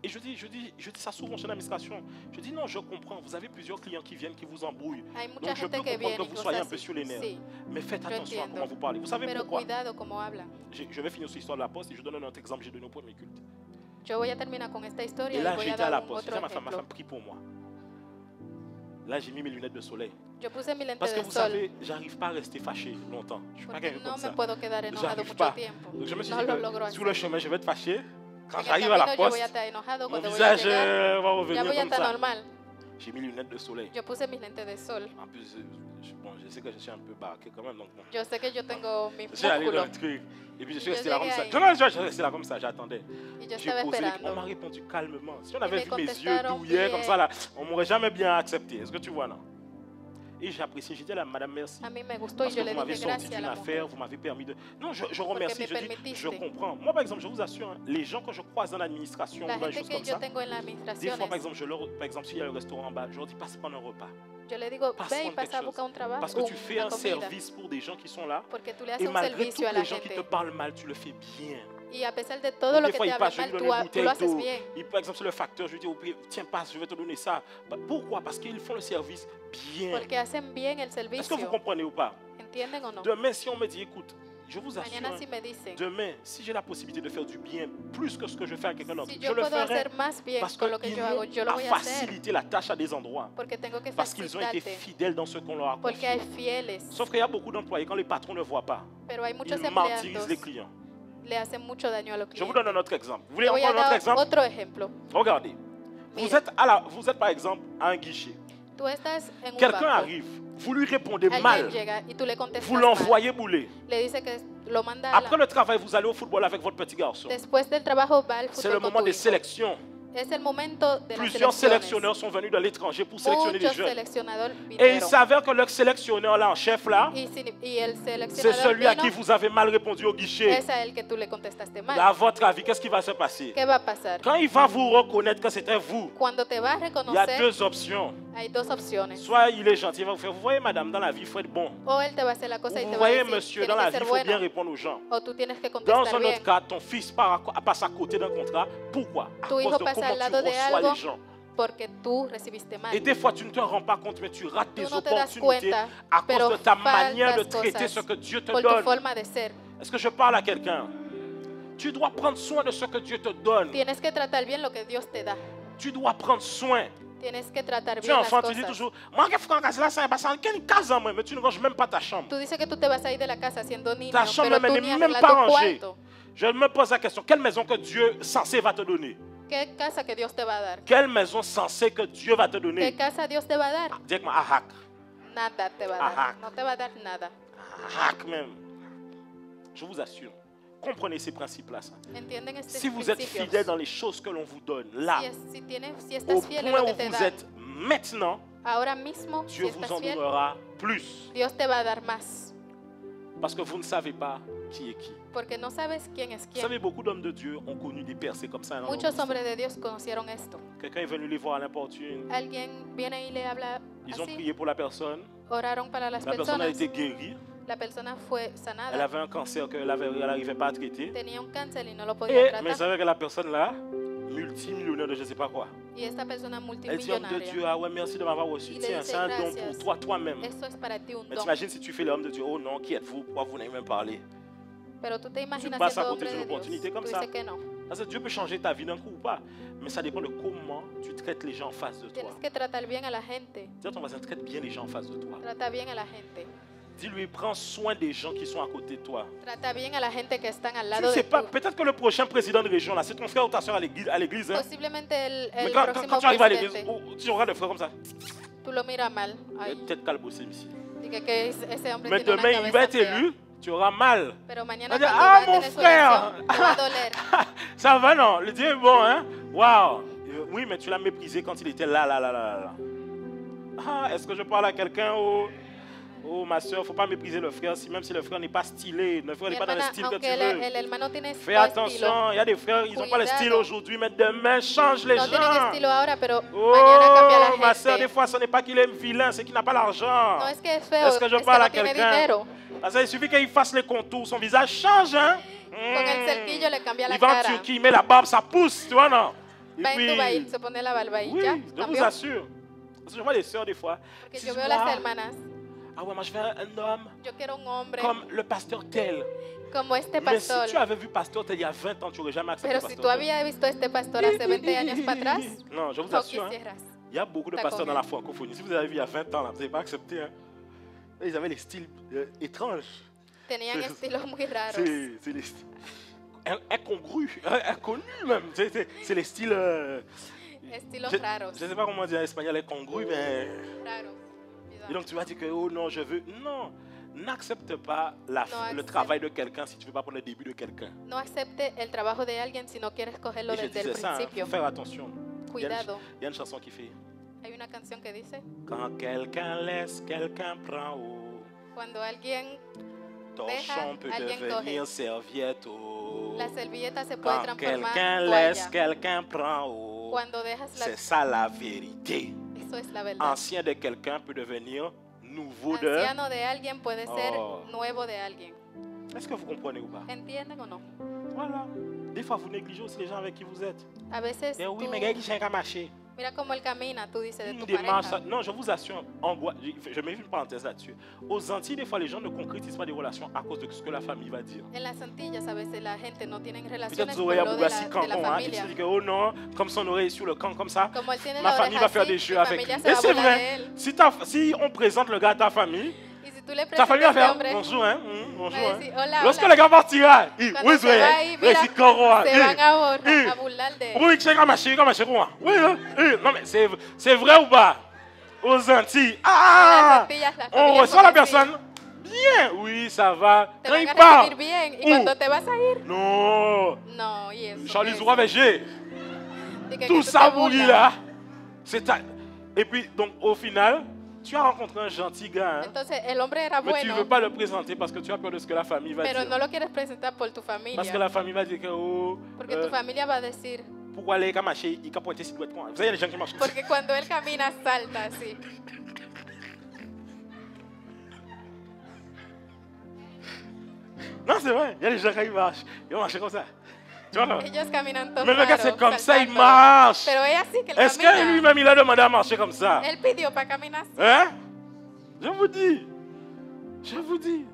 Et je dis ça souvent chez l'administration. Je dis non, je comprends. Vous avez plusieurs clients qui viennent, qui vous embrouillent. Hay mucha Donc je peux gente que comprendre viene que y vous cosas soyez un peu así. sur les nerfs. Sí, Mais faites je attention à entiendo. comment vous parlez. Vous savez pero pourquoi? cuidado como hablan. Je vais finir sur l'histoire de la poste et je donne un autre exemple. J'ai donné au premier culte. Yo voy a terminar con esta historia Et y là, voy a j'étais à dar la un poste. J'ai otro dit à ma ejemplo. femme, prie pour moi. Là, j'ai mis mes lunettes de soleil. Yo puse mi lente Parce que de vous sol savez, j'arrive pas à rester fâché longtemps. Je suis pas porque quelqu'un no comme me ça. puedo quedar enojado J'arrive mucho pas. tiempo. Donc je me suis No dit lo logro que así. sur le chemin, je vais être fâché. Quand En el j'arrive à la camino yo voy a poste, estar enojado mon cuando voy a visage llegar. va Ya revenir voy a comme estar ça. normal. J'ai mis les lunettes de soleil. Yo puse mis lentes de sol. En plus, Bon, je sais que je suis un peu barqué quand même, donc bon. Yo sé que yo tengo mis Je suis allé dans le músculos truc. Et puis je suis Yo resté là comme llegué ça. ahí. Non, je suis resté là comme ça, j'attendais. y yo J'ai estaba posé les... On esperando. m'a répondu calmement. Si on Y avait me vu mes yeux contestaron douillets comme bien. ça, là, on m'aurait jamais bien accepté. Est-ce que tu vois, non? Et j'apprécie. J'ai dit à la madame merci. A mí me gustó y Parce que yo vous le m'avez dije sorti gracias a d'une la affaire, mujer. vous m'avez permis de... Non, je remercie, me je dis, permitiste. je comprends. Moi, par exemple, je vous assure, hein, les gens que je croise dans l'administration, La ou dans les gente choses que comme yo ça, tengo en las des fois, administraciones, par exemple, s'il y a un restaurant en bas, je leur dis, passe prendre un repas. yo le digo, Passe ve y prendre pasa a quelque buscar un chose. trabajo, Parce que tu fais una un comida. service pour des gens qui sont là. Porque tú le Et haces un malgré tous servicio a la les gens qui te gente. parlent mal, tu le fais bien. Y a pesar de todo Donc, lo des que fois, te il hablen passe, je lui mal, donne tú, une tú bouteille lo haces d'eau. bien. Par exemple, sur le facteur, je lui dis, tiens, passe, je vais te donner ça. Pourquoi? Parce qu'ils font le service bien. Porque hacen bien el Est-ce que vous servicio. comprenez ou pas? ¿Entienden o no? Demain, si on me dit, écoute, je vous assure, Mañana si me dicen, demain, si j'ai la possibilité de faire du bien plus que ce que je fais à quelqu'un d'autre, si je yo le puedo ferai hacer más bien parce con lo que qu'ils yo hago, m'ont yo lo à voy a hacer. faciliter la tâche à des endroits. Porque tengo que Parce qu'ils ont été facilitarte. fidèles dans ce qu'on leur a Porque confié. hay fieles. Sauf qu'il y a beaucoup d'employés, quand les patrons ne voient pas, Pero hay muchos ils martyrisent empleados les clients. le hacen mucho daño a los Je vous clientes. donne un autre exemple. Vous voulez Te voy encore a un autre dar exemple? otro ejemplo. Regardez. Mira. Vous êtes par exemple à un guichet. Tú estás en un Quelqu'un banco, arrive, vous lui répondez alguien mal, llega y tú le contestas vous mal. l'envoyez bouler. Le dice que lo manda a Après la... le travail, vous allez au football avec votre petit garçon. Después del trabajo va al C'est le fútbol con moment tu des hijo. sélections. Es el momento de las Plusieurs selecciones. sélectionneurs sont venus de l'étranger pour sélectionner les Muchos jeunes. seleccionadores Et il vinieron. s'avère que leur sélectionneur là en chef là, Y el c'est seleccionador celui à vino, qui vous avez mal répondu au guichet. es a él que tú le contestaste mal. À votre avis, qu'est-ce qui va se passer? ¿Qué va a pasar? Quand il va vous reconnaître que c'était vous, Cuando te va a il y a reconocer, deux options. hay dos opciones. Soit il est gentil, il va vous faire, vous voyez madame, dans la vie, il faut être bon. O él te va a hacer la cosa y Vous te va a voyez decir, monsieur, tienes dans la que vie, ser il faut bien bueno. répondre aux gens. O tú tienes que Dans contestar un bien. autre cas, ton fils passe à côté d'un contrat. Pourquoi? À Tu cause hijo de pasa comment al lado tu de reçois algo les gens. porque tú recibiste mal. Et des fois, tu ne te rends pas compte, mais tu rates Tú des no te das opportunités cuenta, à pero cause de ta manière de faltas traiter ce cosas que Dieu te por tu donne. forma de ser. Est-ce que je parle à quelqu'un? Tu dois prendre soin de ce que Dieu te donne. Tienes que tratar bien lo que Dios te da. Tu dois prendre soin. Tienes que tratar Tu es bien las enfant, tu dis cosas. toujours, moi, qu'est-ce que là, ça va quelle case en moi, mais tu ne ranges même pas ta chambre. Tú dices que tú te vas a ir de la casa siendo niño, Ta chambre pero même tú n'est ni même arreglas pas tu rangée. cuarto. Je me pose la question, quelle maison que Dieu censé va te donner? ¿Qué casa que Dios te va a dar? Quelle maison censée que Dieu va te ¿Qué donner? casa Dios te va a dar? Dis-moi, ahak. Nada te va a Ajá. dar. No te va a dar nada. Ahak même. Je vous assure. Comprenez ces principes-là. Ça. ¿Entienden estos Si vous êtes principios? fidèle dans les choses que l'on vous donne, là, Si au estás fiel en point lo où que te vous dan, êtes maintenant, ahora mismo, si Dieu vous estás en fiel, donnera plus. Dios te va a dar más. Parce que vous ne savez pas qui est qui. Porque no sabes quién es Vous quién. savez, beaucoup d'hommes de Dieu ont connu des percées comme ça. dans leur Muchos vie. hombres de Dios conocieron esto. Quelqu'un est venu les voir à l'importune. Alguien viene y le habla Ils ont así, prié pour la personne. oraron para las La personne a personas. été guérie. La persona fue Elle sanada. avait un cancer qu'elle n'arrivait pas à traiter. Tenía un cáncer y no lo Et, podía mais vous tratar. savez que la personne là, multimillionnaire de je ne sais pas quoi. Y esta persona Elle dit, homme de Dieu, multimillonaria. ah ouais, merci de m'avoir reçu. Il a Tiens, dit, c'est un don gracias. pour toi, toi-même. Esto es para ti un Mais don. t'imagines si tu fais l'homme de Dieu, oh non, qui êtes-vous? Pourquoi vous n'avez même parlé? Pero tú te imaginas pasas à siendo côté hombre d'une de Dios. opportunité comme Tú ça. dices que no. Parce que Dieu peut changer ta vie d'un coup ou pas. Mais ça dépend de comment tu traites les gens en face de toi. Tienes que tratar bien a la gente. Dis à ton voisin, traite bien les gens en face de toi. Trata bien a la gente. Dis-lui, prends soin des gens qui sont à côté de toi. Trata bien a la gente que están al Tu lado ne sais de pas, tú. peut-être que le prochain président de région, là, c'est ton frère ou ta soeur à l'église. Hein? Posiblemente Mais el quand próximo tu arrives à l'église, presidente, tu regardes le frère comme ça. tú lo miras mal. Il Ay, est peut-être calbossé ici. dice que ese hombre Mais tiene una demain, il va cabeza être fea. élu, tu auras mal. Pero On mañana va dire, cuando ah, va a mon tener su frère! elección, te va a doler. Ça va, non? Le Dieu est bon, hein? Waouh! Oui, mais tu l'as méprisé quand il était là. Ah, est-ce que je parle à quelqu'un ou... Oh, ma soeur, il ne faut pas mépriser le frère, même si le frère n'est pas stylé. Le frère Mi n'est pas dans le hermana, style que aunque tu veux. el hermano tiene Fais no attention, il y a des frères, ils n'ont pas le style Cuidado. aujourd'hui, mais demain, change les no tienen gens. estilo ahora, pero mañana cambia Oh, la ma soeur, des gente. fois, ce n'est pas qu'il est vilain, c'est qu'il n'a pas l'argent. No es que es feo, Est-ce que je es que parle à no tiene quelqu'un? dinero. Parce qu'il suffit qu'il fasse les contours, son visage change, hein? Con el cerquillo le cambia la Il va en cara. Turquie, il met la barbe, ça pousse, tu vois, non? Et Va en Dubai, puis, se pone la barba y oui, ya, je vous cambió. assure. Parce que je vois les sœurs des fois. Porque ils yo disent, veo las Waouh, hermanas, ah ouais, moi je veux un homme yo quiero un hombre comme le pasteur tel. como este Mais si pastor. tu avais vu pasteur tel il y a 20 ans, tu n'aurais jamais accepté Pero si pasteur tú tel. habías visto a este pastor hace 20 años para atrás, Non, je vous no assure, hein, quisieras. il y a beaucoup de T'as pasteurs dans combien? la francophonie. Si vous avez vu il y a 20 ans, là, vous n'avez pas accepté. Hein. Ils avaient les styles étranges. Tenían Sí. estilos muy raros. C'est les styles incongrus, inconnus même. C'est les styles... Estilos je raros. ne sais pas comment dire en espagnol, incongru, mais... Raros. ayuda. Et donc tu vas dire que, oh non, je veux. Non, n'accepte pas le accepte. travail de quelqu'un si tu ne veux pas prendre le début de quelqu'un. No acepte el trabajo de alguien si no quieres cogerlo Et je desde el disais ça, il principio. faut faire attention. Il Cuidado. y a une chanson qui fait Hay una canción que dice, quand quelqu'un laisse, quelqu'un prend. Oh, cuando alguien torchon peut alguien devenir coge. serviette. Oh, la servilleta se puede quand transformar quelqu'un en laisse, toalla. quelqu'un prend. Oh, Cuando dejas la... c'est ça la vérité. Eso es la verdad. Ancien de quelqu'un peut devenir nouveau de. Anciano de alguien puede ser Oh. nuevo de alguien. Est-ce que vous comprenez ou pas? ¿Entienden o no? Voilà. Des fois, vous négligez aussi les gens avec qui vous êtes. A veces Et oui, tú- mais gars, il a marché. mira cómo él camina, tú dices de Une tu démarche. pareja. Non, je vous assure, je mets une parenthèse là-dessus. Aux Antilles, des fois, les gens ne concrétisent pas des relations à cause de ce que la famille va dire. En las Antillas a veces la gente no tiene Peut-être relaciones vous por aurez lo à de Bougassi la Canton, hein, il familia. se dit que, oh non, comme son oreille est sur le camp, comme ça, Como él tiene ma la famille oreja va faire así, des jeux mi avec lui. familia se Et va a c'est burlar de vrai, él. si on présente le gars à ta famille Y si tú le va presentas a faire este hombre, bonjour, hein, bonjour. va a Hein. decir, hola, Lorsque hola. le gars partira, Cuando oui, se va ahí, mira, c'est Coroa. se van a Eh. burlar de él. Oui, c'est comme oui, hein. Non, mais c'est vrai ou pas? Aux Antilles, Las Antillas, las on familias reçoit la son así. personne. Bien, oui, ça va. Te Quand van il a part, recibir bien. Y Où? cuando te vas a ir, non, no, y eso. Charlie eso. Zoura VG, Y que tout tú ça te bouilli burlas. là. Et puis, donc, au final, tu as rencontré un gentil gars, hein, Entonces el hombre era mais tu ne veux bueno, pas le présenter parce que tu as peur de ce que la famille va pero dire. no lo quieres presentar por tu Parce que familia. la famille va dire que, oh, Porque tu familia va a decir, pourquoi les gars marcher, ils capotent si doit être Vous savez, il y a des gens qui marchent. porque cuando él camina salta así. Non, c'est vrai, il y a des gens qui marchent, ils vont marcher comme ça. Tu vois là? Ellos caminan todos Mais le gars, raros, c'est comme ça, il saltando. marche. Pero es así que él Est-ce que camina. lui-même, il a demandé à marcher comme ça? Él pidió para caminar así. Hein? Je vous dis. Je vous dis.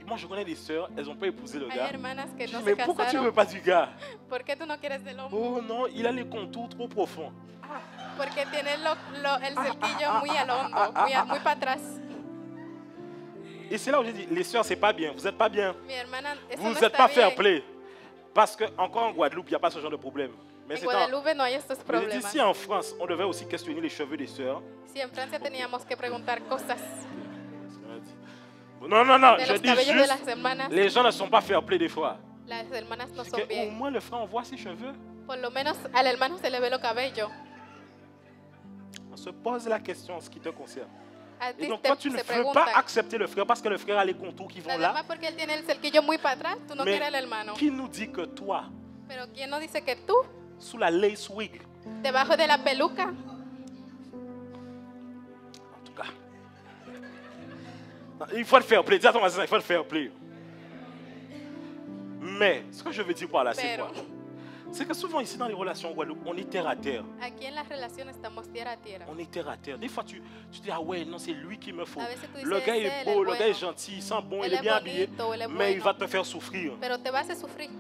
Moi, je connais des sœurs, elles n'ont pas épousé le Hay gars. hermanas que Je no dis, se mais pourquoi tu ne veux casaron. pas du gars? ¿Por qué tú no quieres del hombre? Oh non, il a les contours trop profonds. Porque tiene el cerquillo muy al hondo, muy para atrás. Et c'est là où j'ai dit, les sœurs, c'est pas bien, vous n'êtes pas bien. Mi hermana, eso Vous no n'êtes está pas bien. fair play. Parce que encore en Guadeloupe, il n'y a pas ce genre de problème. Mais En c'est Guadalupe no hay estos mais j'ai dit, problemas. si en France, on devait aussi questionner les cheveux des sœurs. Si en Francia teníamos que preguntar cosas Non, non, non, de je los dis cabellos de juste, las hermanas, les gens ne sont pas fair play des fois. las hermanas no C'est son que, au bien. moins le frère, on voit ses cheveux. Por lo menos al hermano se le ve los cabellos. On se pose la question en ce qui te concerne. A Et ti donc toi, tu ne se veux preguntan. pas accepter le frère parce que le frère a les contours qui vont Nada là. más porque él tiene el cerquillo muy para atrás, tú no Mais quieres el hermano. qui nous dit que toi, Pero ¿quién no dice que tú, sous la lace wig, debajo de la peluca, en tout cas, il faut le faire play. Dis à ton voisin, il faut le faire play. Mais ce que je veux dire par là, c'est pero quoi? C'est que souvent ici dans les relations en Guadeloupe, on est terre à terre. aquí en las relaciones estamos tierra a tierra? On est terre à terre. Des fois, tu dis, ah ouais, non, c'est lui qu'il me faut. A veces tú Le dices, gars "Es est él, beau, el le gars est bueno. gentil, il sent bon, Él il est es bien habillé, bonito, él es mais il bueno. va te faire souffrir. Pero te vas a sufrir.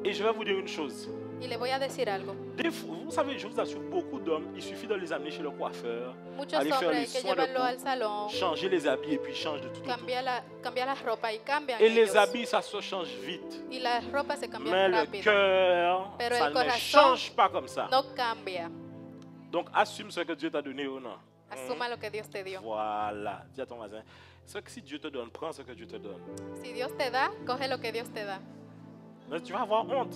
Et je vais vous dire une chose. Y le voy a decir algo. Des fois, vous savez, je vous assure, beaucoup d'hommes, il suffit de les amener chez le coiffeur, Muchos aller faire hombres les hay que soins de llevarlo al peau, salón, changer les habits et puis changer de tout. cambiar la ropa y cambian Et les ellos. habits, ça se change vite. Y la ropa se cambia Mais le rápido. cœur, Pero ça el ne corazón change pas comme ça. no cambia. Donc assume ce que Dieu t'a donné ou non. Asuma lo que Dios te dio. Voilà. Dis à ton voisin. Ce que si Dieu te donne, prends ce que Dieu te donne. Si Dios te da, coge lo que Dios te da. Mais tu vas avoir honte.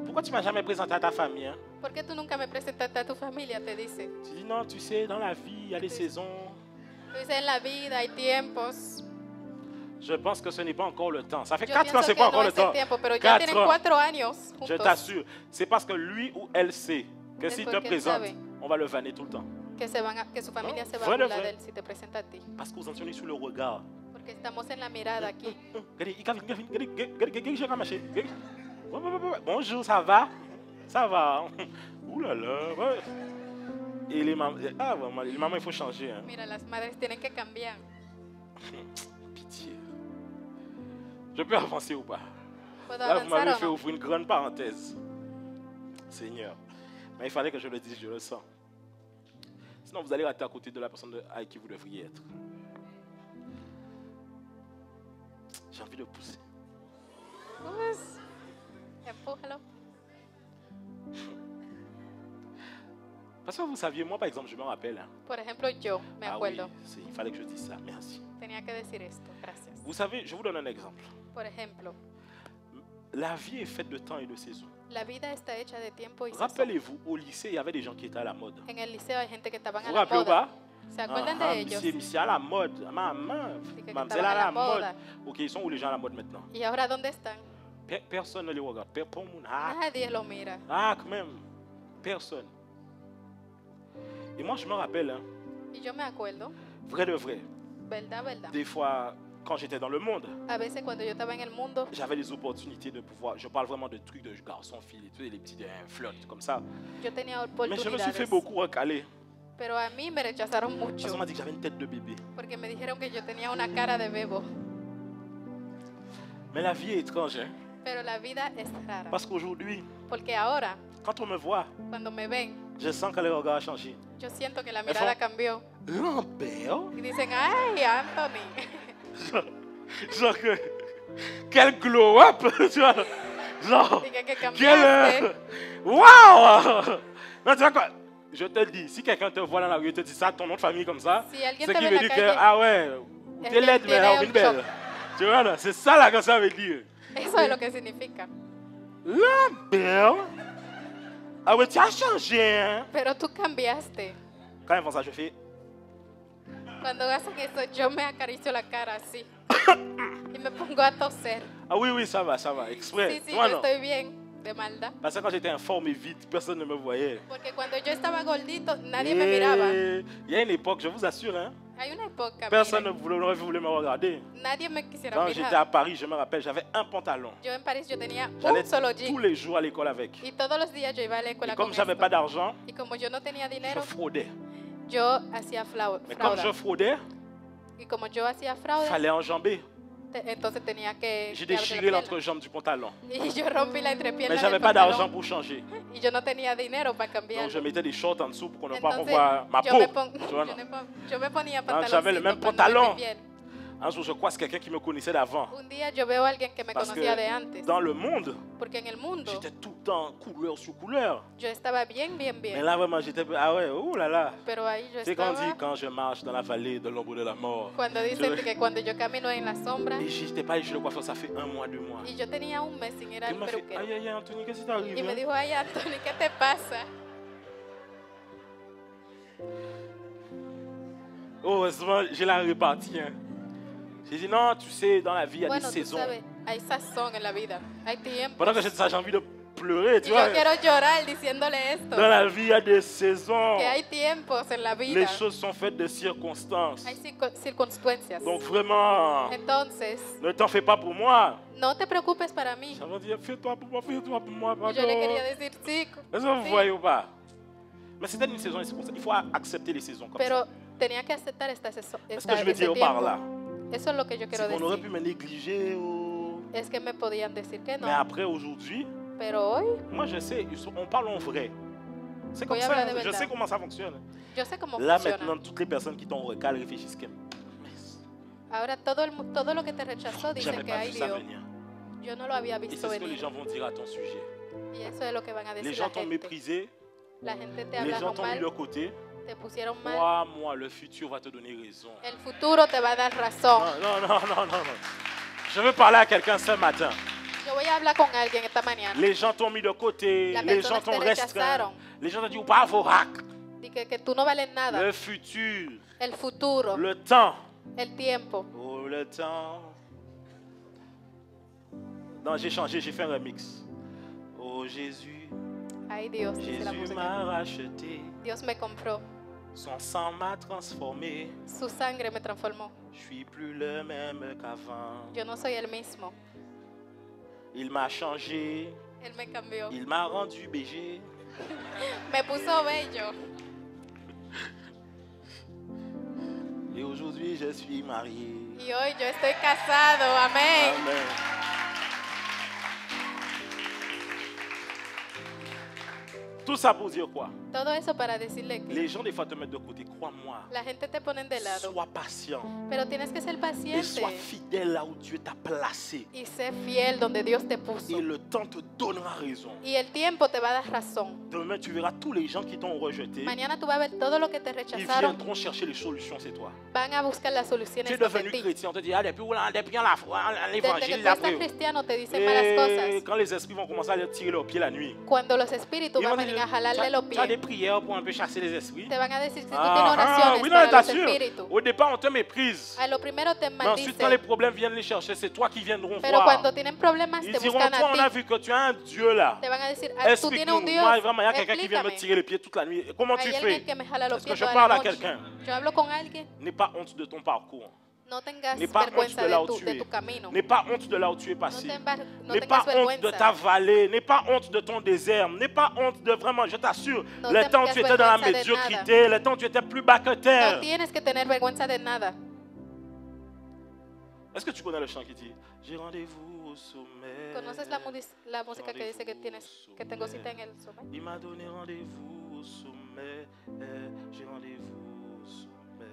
Pourquoi tu ne m'as jamais présenté à ta famille, hein? ¿Por qué tú nunca me presentaste a tu familia? Te dice. Tu dis non, tu sais, dans la vie, il y a des saisons. Tú dices, en la vida hay tiempos. Je pense que ce n'est pas encore le temps. Ça fait Yo 4 ans, pienso c'est que pas no encore le es el temps. tiempo, pero ya 4 tienen ans. 4 años Je juntos. t'assure. C'est parce que lui ou elle sait que Es s'il te porque él présente, sabe. on va le vanner tout le temps. Que su familia No, se va a vrai de burlar vrai. de él si te presenta a ti. Parce que vous entendez sur le regard. Porque estamos en la mirada aquí. Bonjour, ça va? Ça va. Ouh là là. Ouais. Et les mamans, ah, vraiment, les mamans, il faut changer. Hein. Mira, las madres tienen que cambiar. Pitié. Je peux avancer ou pas? ¿Puedo Là, vous m'avez avanzar fait o no? ouvrir une grande parenthèse. Seigneur. Mais il fallait que je le dise, je le sens. Sinon, vous allez rater à côté de la personne avec qui vous devriez être. J'ai envie de pousser. Pues, empújalo. Parce que vous saviez, moi par exemple, je me rappelle. Hein. Por ejemplo, yo me Ah oui, acuerdo, il fallait que je dise ça, merci. tenía que decir esto, gracias. Vous savez, je vous donne un exemple. Por ejemplo, La vie est faite de temps et de saison. la vida está hecha de tiempo y sazón. Rappelez-vous, au lycée, il y avait des gens qui étaient à la mode. En el liceo hay gente que estaban Vous a vous la rappelez ou moda. pas? ¿Se acuerdan Ah, de ellos? monsieur à la mode. Maman, que mademoiselle estaban à à la la mode. moda. Ok, ils sont où les gens à la mode maintenant? ¿Y ahora dónde están? Personne ne les regarde. Ah, Nadie lo mira. quand même. Personne. Et moi, je me rappelle, hein, Y yo me acuerdo, vrai de vrai, verdad, verdad. des fois, quand j'étais dans le monde, A veces cuando yo estaba en el mundo, j'avais des opportunités de pouvoir. Je parle vraiment de trucs de garçon, fille et tout, et les petits flirts comme ça. yo tenía Mais je me suis fait oportunidades. beaucoup recaler. Pero a mí me rechazaron Parce mucho qu'on m'a dit que j'avais une tête de bébé. porque me dijeron que yo tenía una cara de bebo. Mais la vie est étrange, hein? Pero la vida es rara. Parce qu'aujourd'hui, Porque ahora, quand on me voit, cuando me ven, je sens que le regard a changé. yo siento que la Mais mirada font- cambió. Lambert? Y dicen, ay, Anthony. Genre que. Quel glow up! Tu vois? Genre. Dije que Quel. cambiaste. Waouh! Non, tu vois quoi? Je te le dis, si quelqu'un te voit dans la rue et te dit ça, ton nom de famille comme ça, Si alguien c'est te qui ve en veut la dire que, calle, ah ouais, es t'es que laide, mais tiene alors un une belle. choc. Tu vois là, c'est ça là que ça veut dire. Eso es lo que significa. Lambert? Ah ouais, tu as changé, hein? Pero tú cambiaste. Quand ils font ça, je fais. Cuando hacen eso, yo me acaricio la cara así. Y me pongo a toser. Ah oui, oui, ça va, exprès. Sí, sí, Tu vois, yo non? estoy bien de maldad. Parce que quand j'étais informe et vite, personne ne me voyait. Porque cuando yo estaba gordito, nadie me miraba. Il y a une époque, je vous assure, hein, Hay una época, personne miren, n'aurait voulu me regarder. nadie me quisiera Quand j'étais mirar. à Paris, je me rappelle, j'avais un pantalon. Yo en París yo tenía J'allais un solo tous jean. les jours à l'école avec. Y todos los días yo iba a la Et escuela comme con j'avais esto. pas d'argent, Y como yo no tenía je dinero, fraudais. yo hacía Mais comme je fraude. fraudais, Y como yo hacía il fraude, fallait enjamber. entonces tenía que J'ai que abrir la déchiré pierna. l'entrejambe du pantalon. Y yo rompí la Mais entrepierna j'avais del pas d'argent pantalón. pour changer. Y yo no tenía dinero para Donc cambiar. je mettais des shorts en dessous pour qu'on ne pas Entonces, revoir ma yo peau. me, pon- Tu vois, non? yo me ponía Donc, j'avais le pantaloncitos même para no ver pantalon. mi piel. Un jour, je croise quelqu'un qui me connaissait d'avant. Un día yo veo a alguien que me Parce conocía de que antes. dans le monde, Porque en el mundo j'étais tout le temps couleur sur couleur. yo estaba bien Mais bien. là, vraiment, j'étais. Ah ouais, oh là là. Pero ahí yo C'est qu'on dit estaba quand je marche dans la vallée de l'ombre de la mort. cuando dicen Je- que cuando yo camino en la sombra. Et j'étais pas allé chez le coiffeur, ça fait 1 mois, 2 mois. Y yo tenía un mes sin ir Il al m'a fait, peluquero. aïe aïe aïe, Anthony, qu'est-ce qui t'arrive? Y me Hein? dijo, ay Anthony, ¿qué te pasa? Oh, heureusement, j'ai la répartie. Hein. J'ai dit, non, tu sais, dans la vie, il y a Bueno, des tú saisons. sabes, hay sazón en la vida, hay tiempo. Pendant que j'ai dit ça, j'ai envie de pleurer, tu Y vois. yo quiero llorar diciéndole esto, Dans la vie, il y a des saisons. que hay tiempos en la vida, Les choses sont faites de circonstances. hay circunstancias. Donc vraiment, Entonces, ne t'en fais pas pour moi. no te preocupes para mí. Ça veut dire, fais-toi pour moi, Y pardon. yo le quería decir, sí, Est-ce que vous sí. voyez ou pas? Mais c'était une saison, et c'est pour ça. Il faut accepter les saisons comme Pero ça. tenía que aceptar Est-ce que je veux ese dire par tiempo. là? Eso es lo que yo C'est quiero qu'on aurait pu decir. me négliger. Ou... Es que me podían decir que no, Mais après, aujourd'hui, pero hoy moi je sais, on parle en vrai. C'est comme Voy a ça, hablar de je verdad. sais comment ça fonctionne. yo sé cómo Là funciona. maintenant, toutes les personnes qui t'ont recalé réfléchissent que Ahora todo lo que te rechazó dicen j'avais que pas ay vu ça Dios, venir. yo no lo había Et visto c'est ce que les venir. gens vont dire à ton sujet. Y eso es lo que van a Les decir gens la t'ont gente. méprisé, La gente te les gens hablaron t'ont mis mal, de côté. te pusieron mal. Crois-moi, le futur va te donner raison. El futuro te va a dar razón. Non. Je veux parler à quelqu'un ce matin. Yo voy a hablar con alguien esta mañana. Les gens t'ont mis de côté, Las les gens personas t'ont te restreint. rechazaron. Les gens t'ont dit, pas vos rac. Dije que tú no vales nada. Le futur, El futuro, le temps. el tiempo. Oh, le temps. Non, j'ai changé, j'ai fait un remix. Oh Jésus, Ay Dios, dice la Jésus música. m'a racheté. Dios me compró. Son sang m'a transformé. Su sangre me transformó. Je suis plus le même qu'avant. Yo no soy el mismo. Il m'a changé. Él me cambió. Il m'a rendu BG. Me puso bello. Et aujourd'hui, je suis marié. Y hoy yo estoy casado. Amén. Amen. Tout ça pour dire quoi? Todo eso para decirle que Les gens des fois te mettent de côté. Crois-moi. la gente te ponen de lado. Sois patient. Pero tienes que ser Et paciente sois fidèle là où Dieu t'a placé. y sé fiel donde Dios te Et puso. le temps te donnera raison. Y el tiempo te va a dar razón. Demain, tu verras tous les gens qui t'ont rejeté. Mañana tú vas a ver todo lo que te Ils rechazaron. viendront chercher les solutions, c'est toi. Van a buscar las Tu soluciones es donde devenu ti. chrétien, on te dit, ah, depuis la foi, Desde que l'évangile, tú la estás cristiano te dicen malas Et cosas. quand les esprits vont commencer à leur tirer leurs pieds la nuit, Cuando los espíritus ils van vont a dire, venir a jalarle los tu as des pies, prières pour un peu chasser les esprits. te van a decir si tú tienes Ah, oraciones oui, non, para los t'assure. espíritus. Au départ, on te méprise. A lo primero te Mais ensuite, quand les maldicen, problèmes viennent les chercher, c'est toi qui viendront pero voir. cuando tienen problemas Ils te diront, buscan toi, on a a ti. vu que tu as un Dieu là. Te van a decir, ah, tú tienes un Explique-nous. Dios, Moi, vraiment, il y a quelqu'un qui vient me explícame. tirer les pieds toute la nuit. Comment tu Hay fais? alguien que me jala los Est-ce que pies je toda parle la à noche. quelqu'un? Yo hablo con alguien. N'aie pas honte de ton parcours. No tengas N'aie pas honte vergüenza de là où de tu es. tu camino. N'aie pas honte de là où tu es No, passé. no N'aie pas tengas honte de ta vergüenza. vallée. N'aie pas honte de ton désert. N'aie pas honte de vraiment, je t'assure, No le temps où tengas tu étais dans la vergüenza de médiocrité, le temps où tu étais plus bas que No terre. tienes que tener vergüenza de nada. Est-ce que tu connais le chant qui dit j'ai rendez-vous au sommet? ¿Conoces la música que dice que tengo cita en el sommet? Il m'a donné rendez-vous au sommet. J'ai rendez-vous au sommet.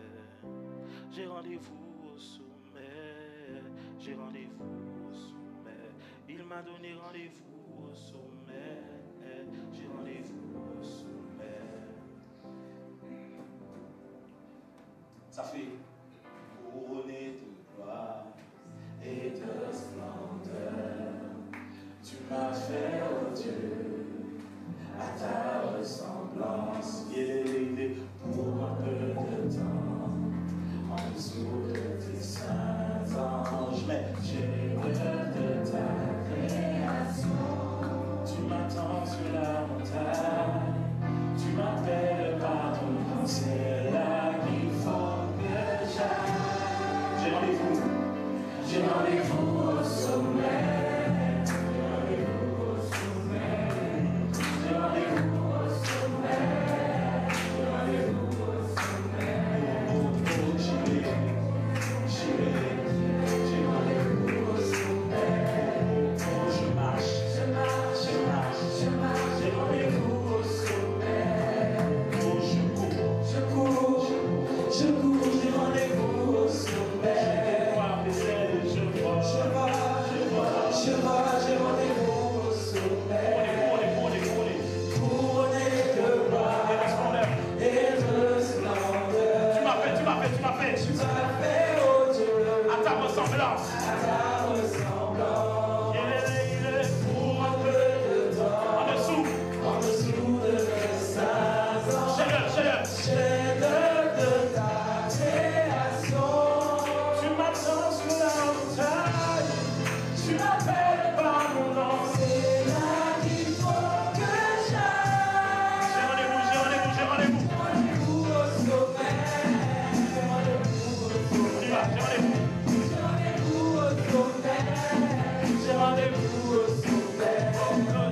J'ai rendez-vous au sommet. J'ai rendez-vous au sommet. Il m'a donné rendez-vous au sommet. J'ai rendez-vous au sommet. Ça fait couronner de gloire et de splendeur. Tu m'as fait, oh Dieu, à ta ressemblance. Pour un peu de temps, en dessous de tes saints anges, mais j'ai peur de ta création. Tu m'attends sur la montagne, tu m'appelles par ton nom, c'est là qu'il faut que j'aille. J'ai rendez-vous au sommet. J'ai rendez-vous au sommet. J'ai rendez-vous au sommet. J'ai rendez-vous au sommet. Oh, j'irai. J'ai rendez-vous au sommet. Oh, je marche. J'ai rendez-vous au sommet. Oh, je cours. J'ai rendez-vous au sommet. J'ai rendez-vous au sommet. Couronné de gloire et de splendeur. Tu m'as fait, oh Dieu, à ta ressemblance. Pour un peu de temps, en dessous de tes saints anges, chef-d'œuvre de ta création. Tu m'attends sur la montagne, tu m'appelles par mon nom. C'est là qu'il faut que j'aille. J'ai rendez-vous. J'ai rendez-vous au sommet. On y va, j'ai rendez-vous. J'ai rendez-vous au sommet. J'ai rendez-vous au sommet.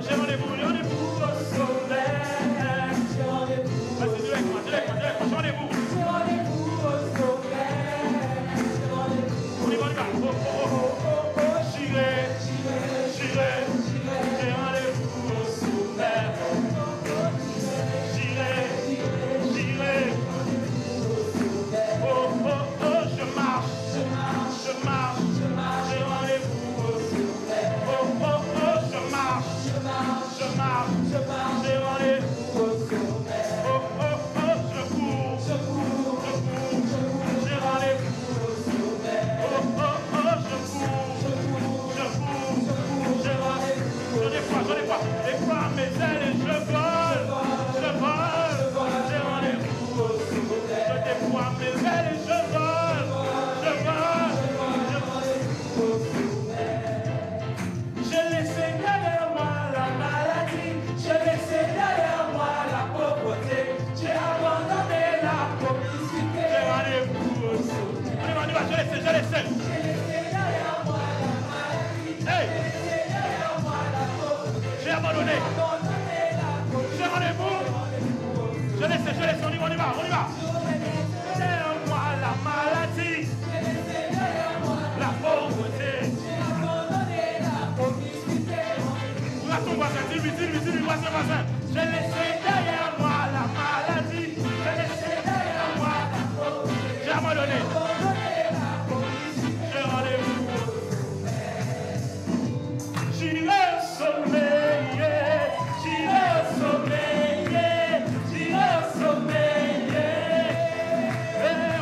J'ai rendez-vous au sommet. J'ai rendez-vous Vas-y, directement, j'ai rendez-vous. J'ai rendez-vous au sommet. J'ai rendez-vous. On y va. J'irai. J'ai rendez-vous au sommet. J'irai. Oh, je marche. J'ai rendez-vous au sommet. Oh, je marche. J'ai rendez-vous au sommet. Oh, je cours. J'ai rendez-vous au sommet. Oh, je cours. J'ai rendez-vous. Je déploie. Déploie mes ailes et je vole. J'ai rendez-vous au sommet. Je déploie mes ailes et je vole. J'ai laissé derrière moi la maladie. J'ai laissé derrière moi la pauvreté. J'ai abandonné la promiscuité. J'ai rendez-vous au sommet. On y va, je laisse. J'ai laissé derrière moi la maladie. Hey, J'ai laissé derrière moi la pauvreté. j'ai abandonné. Abandonné la pauvreté. J'ai rendez-vous. Je laisse, on y va. Derrière moi la maladie, J'ai laissé derrière moi la pauvreté. J'ai abandonné la promiscuité. Regarde ton voisin, dis-lui, voisin. J'ai laissé derrière moi la maladie. J'ai laissé derrière moi la pauvreté. J'ai abandonné. J'ai rendez-vous. J'irai au sommeil. J'irai au sommeil. J'irai au sommeil.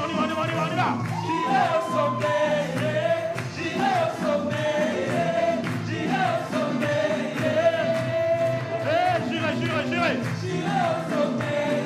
On y va, on y va, on y va, on y va. J'irai au sommeil. J'irai au sommeil. J'irai au sommeil. J'irai, j'irai, j'irai. J'irai au sommeil.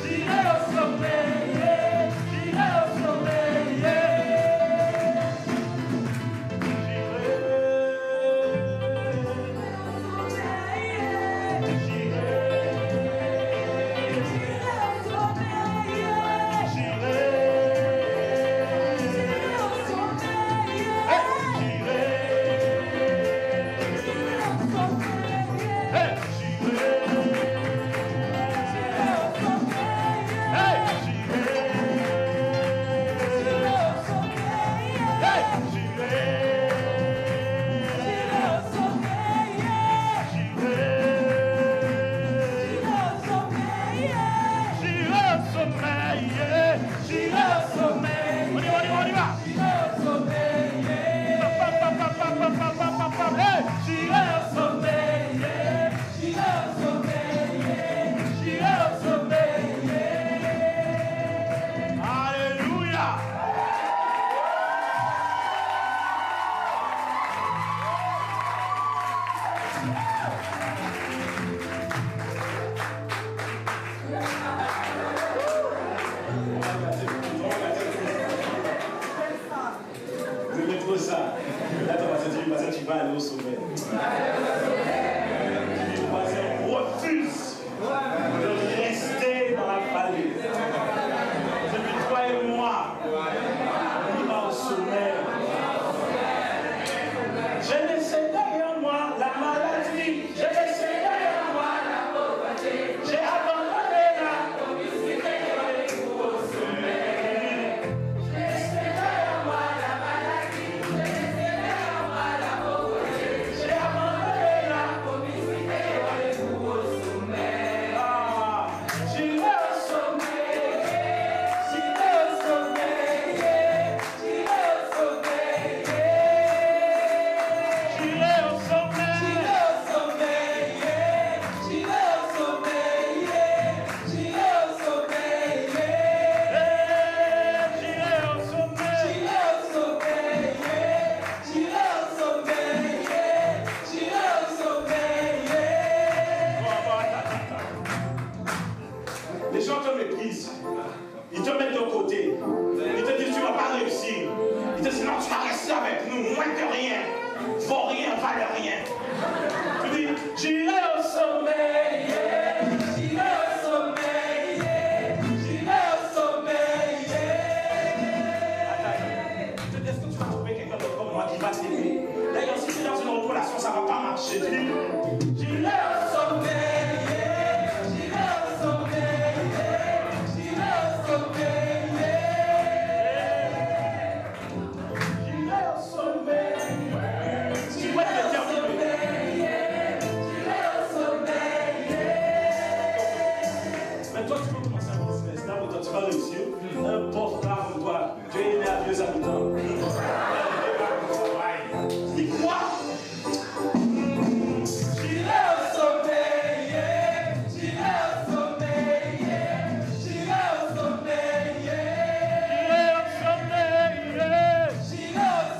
J'irai au sommeil. J'irai au sommeil.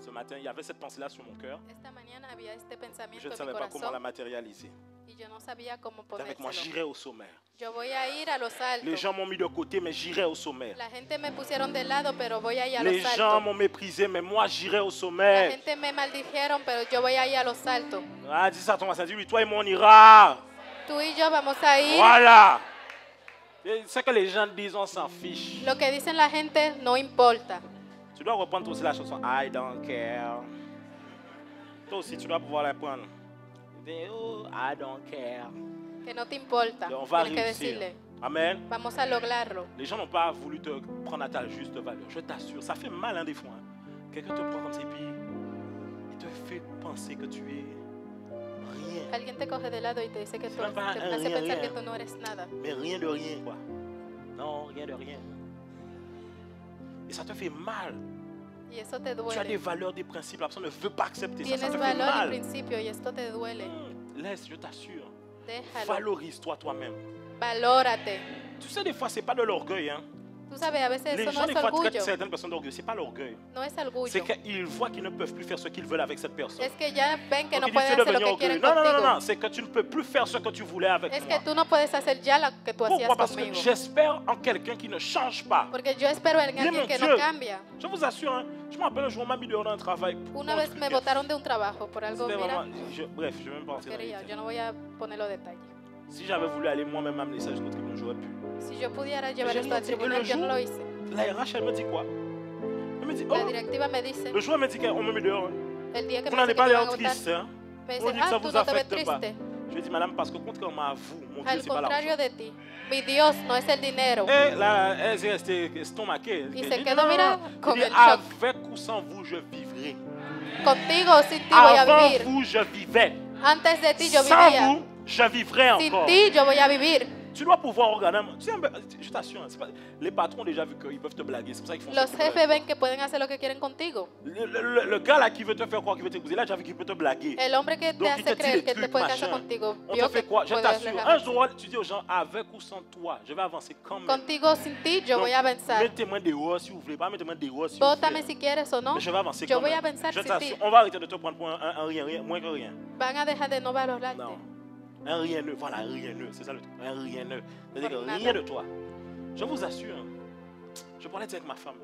Ce matin, il y avait cette pensée-là sur mon cœur. Esta mañana había este pensamiento Je ne en mi savais pas comment la corazón matérialiser. y yo no sabía cómo Avec moi, ponérselo. j'irai au sommaire. Yo voy a ir a los altos. Les gens m'ont mis de côté, mais j'irai au sommaire. La gente me pusieron de lado, pero voy a ir a Les los gens altos. m'ont méprisé, mais moi, j'irai au La sommaire. gente me maldijeron, pero yo voy a ir a los altos. Ah, dis ça à ton voisin, dis-lui, toi et moi, on ira. Tú y yo vamos a ir. Voilà. Et ce que les gens disent, on s'en fiche. Lo que dicen la gente no importa. Tu Tu dois reprendre aussi la chanson I don't care. Toi aussi, tu dois pouvoir la prendre. Oh, I don't care. Que no te importa. On va Tienes que réussir. decirle, Amen. vamos a lograrlo. Les gens n'ont pas voulu te prendre à ta juste valeur. Je t'assure, ça fait mal hein, des fois. Hein. Quelqu'un te prend comme ça et puis il te fait penser que tu es rien. Alguien te coge de lado y te dice que tú, C'est même pas te un hace rien, pensar rien. que tú no eres nada. Mais rien de rien, quoi. Non, rien de rien. Et ça te fait mal. Y eso te Tu as des duele. valeurs, des principes, la personne ne veut pas accepter ça. Ça Tienes te fait valor y mal. principio y esto te duele. Laisse, je t'assure. Déjalo. Valorise-toi toi-même. Valórate. Tu sais, des fois, c'est pas de l'orgueil. Hein. Tú sabes, a veces Les eso gens, no des es fois, traitent orgullo. certaines personnes d'orgueil. C'est pas l'orgueil. No es orgullo. C'est qu'ils voient qu'ils ne peuvent plus faire ce qu'ils veulent avec cette personne. Es que ya ven que Donc, no ils disent, pueden tu es hacer lo devenu que orgueilleux. quieren Non, non, non, contigo. non. C'est que tu ne peux plus faire ce que tu voulais avec Es moi. que tú no puedes hacer ya lo que tú hacías Pourquoi? Parce que conmigo. j'espère en quelqu'un qui ne change pas. Porque yo espero en Il est alguien mon que Dieu. no cambia. Je vous assure, hein, je me rappelle un jour, on m'a mis dehors dans un travail. Una Pour un vez truc me qui- botaron de un trabajo por algo, C'était mira, vraiment- bref, je ne vais même pas rentrer dans les quería. détails. Yo no voy a poner los detalles. Si j'avais voulu aller moi-même amener ça jusqu'au tribunal, j'aurais pu. Si yo pudiera llevar J'ai esto al rien dit. tribunal, Le yo no jour- lo hice. La RH, elle me dit quoi? Elle me dit, La oh, directiva me dice, le jour, elle me dit qu'on me met dehors. Hein. el día que Vous me n'allez dice que pas me l'air van a votar, triste, hein? me On dice, dit que ça ah, tú vous no te ves affecte pas. triste. Je lui ai dit, madame, parce que contrairement à vous, mon Dieu, Al c'est pas contrario l'argent. de ti, mi Dios no es el dinero. Et là, elle s'est restée estomaquée. Y Elle se dit, quedó, non, mira, non, con elle dit, el shock. avec ou sans vous, je vivrai. Contigo o sin ti voy a Avant vivir. vous, je vivais. Antes de ti yo Sans vivía. vous, je vivrai Sin encore. ti yo voy a vivir. Tu dois pouvoir regarder. Tu sais, je t'assure, hein, c'est pas- les patrons ont déjà vu qu'ils peuvent te blaguer. C'est pour ça qu'ils font Los ça. jefes ven que pueden hacer lo que quieren contigo. Le gars là qui veut te faire croire qu'il veut t'épouser, là, déjà vu qu'il peut te blaguer. El hombre que te Donc, il te hace dit creer des que te trucs, puede casar machin. contigo, On vio te fait que quoi? Je puedes t'assure. dejar. Un jour, tu dis aux gens, avec ou sans toi, je vais avancer quand même. Contigo sin ti yo Donc, voy a avanzar. mettez-moi des hauts si vous voulez pas, mettez-moi des hauts si vous Bótame voulez. si quieres o no. Mais je vais avancer Yo quand voy même. a avanzar Je sin t'assure, ti. on va arrêter de te prendre pour un rien, moins que rien. Van a dejar de no valorarte. Non. Un rieneux, voilà, un rieneux, c'est ça le truc. Un rieneux. C'est-à-dire que Por nada. rien de toi. Je vous assure, hein, je parlais avec ma femme.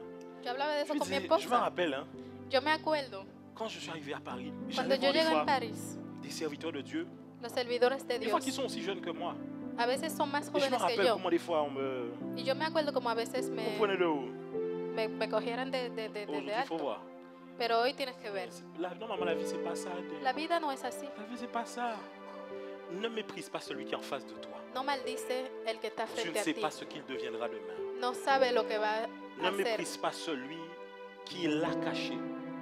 Yo hablaba de Je eso lui con mi dis, je me esposa. rappelle, hein, Yo me acuerdo quand je suis arrivé à Paris, cuando j'allais yo voir des llegué fois en París, des serviteurs de Dieu, los servidores de des fois qui Dios sont aussi jeunes que moi. a veces son más Et je me jóvenes que rappelle yo. comment des fois on me Y yo me acuerdo como a veces on prenait de haut. me cogieran de Aujourd'hui, il faut alto. voir. Pero hoy tienes que ver. Normalement, la vie, c'est pas ça. La vida no es así. La vie, c'est pas ça. Ne méprise pas celui qui est en face de toi. No maldice el que está Tu ne frente a sais ti. pas ce qu'il deviendra demain. No sabe lo que va Ne a hacer. méprise pas celui qui l'a caché.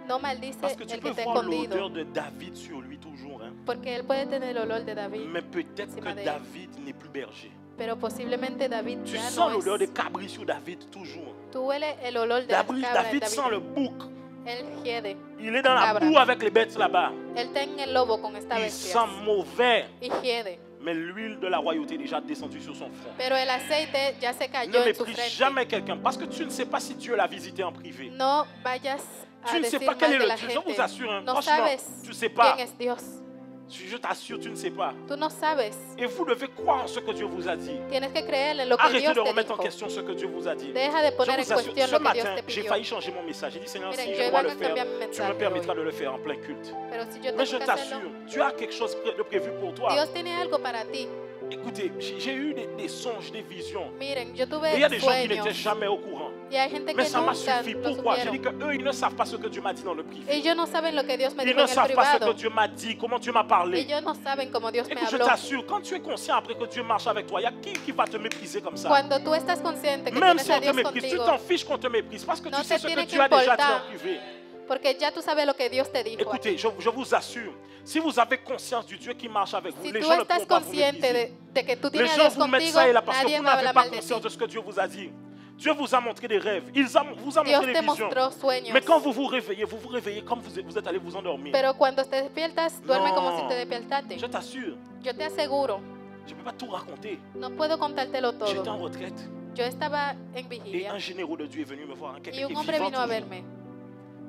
No maldice Parce que tu el peux que está voir l'odeur escondido. de David sur lui toujours. Hein. Porque él puede tener el olor de David. Mais peut-être Encima que de él. David n'est plus berger. Pero posiblemente David Tu ya sens no l'odeur de es. cabri sur David toujours. Tú hueles el olor de la David, cabra de David sent David. le bouc. Él hiede. Il est dans la Cabra. boue avec les bêtes là-bas. Él está en el lobo con esta Il bestia. sent mauvais. Y hiede. Mais l'huile de la royauté est déjà descendue sur son front. Pero el aceite ya se cayó Ne en su méprise frente. jamais quelqu'un parce que tu ne sais pas si Dieu l'a visité en privé. No vayas a Tu ne sais decir pas quel est mal de le la Dieu. Je gente. vous assure, hein, No franchement, sabes tu ne sais pas. quién es Dios. Je t'assure, tu ne sais pas. Tú no sabes. Et vous devez croire en ce que Dieu vous a dit. Tienes que creer en lo que Arrêtez Dios de te remettre en dijo. question ce que Dieu vous a dit. Deja de Je poner en vous assure, cuestión ce lo que Dios matin, te j'ai pidió. failli changer mon message. J'ai dit, Seigneur, Miren, si yo je iba dois a le faire, cambiar mi tu me mensaje permettras hoy. de le faire en plein culte. Pero si yo Mais je tengo que hacerlo, t'assure, tu as quelque chose de prévu pour toi. Dios tiene algo para ti. Écoutez, j'ai eu des songes, des visions. Miren, yo Et tuve il y a des gens qui n'étaient sueños jamais au courant. y hay gente Mais que ça m'a nunca suffi. lo Pourquoi? J'ai dit supieron. qu'eux, ils ne savent pas ce que Dieu m'a dit dans le privé. Ellos no saben lo que Dios me Ils dijo ne en el savent pas ce que privado. Dieu m'a dit, comment Dieu m'a parlé. Ellos no saben cómo Dios me Écoute, je habló. t'assure, quand tu es conscient après que Dieu marche avec toi, il y a qui va te mépriser comme ça? Cuando tú estás consciente que Même tienes si a on te Dios méprise, tu contigo, t'en fiches qu'on te méprise parce que No tu sais te ce que tiene Dieu que a déjà dit importar. en privé. porque ya tú sabes lo que Dios te dijo. a Écoutez, ti. je vous assure, si vous avez conscience du Dieu qui marche avec vous, Si les tú gens ne estás pourront pas vous consciente mépriser. de que tú Les tienes a gens Dios vous mettent contigo, ça et là parce que nadie vous va a n'avez hablar pas mal de conscience ti. de ce que Dieu vous a dit. Dieu vous a montré des rêves, vous a Dios montré te des visions. mostró sueños. Mais quand vous vous réveillez comme vous êtes allé vous endormir. Pero cuando te despiertas, duerme como No. si te despertaste. Je t'assure, Yo te aseguro, je ne peux pas tout raconter. no puedo contártelo J'étais todo. en retraite Yo estaba en et vigilia un généraux de Dieu est venu me voir, hein, y quelqu'un qui un est hombre vivant vino a toujours. verme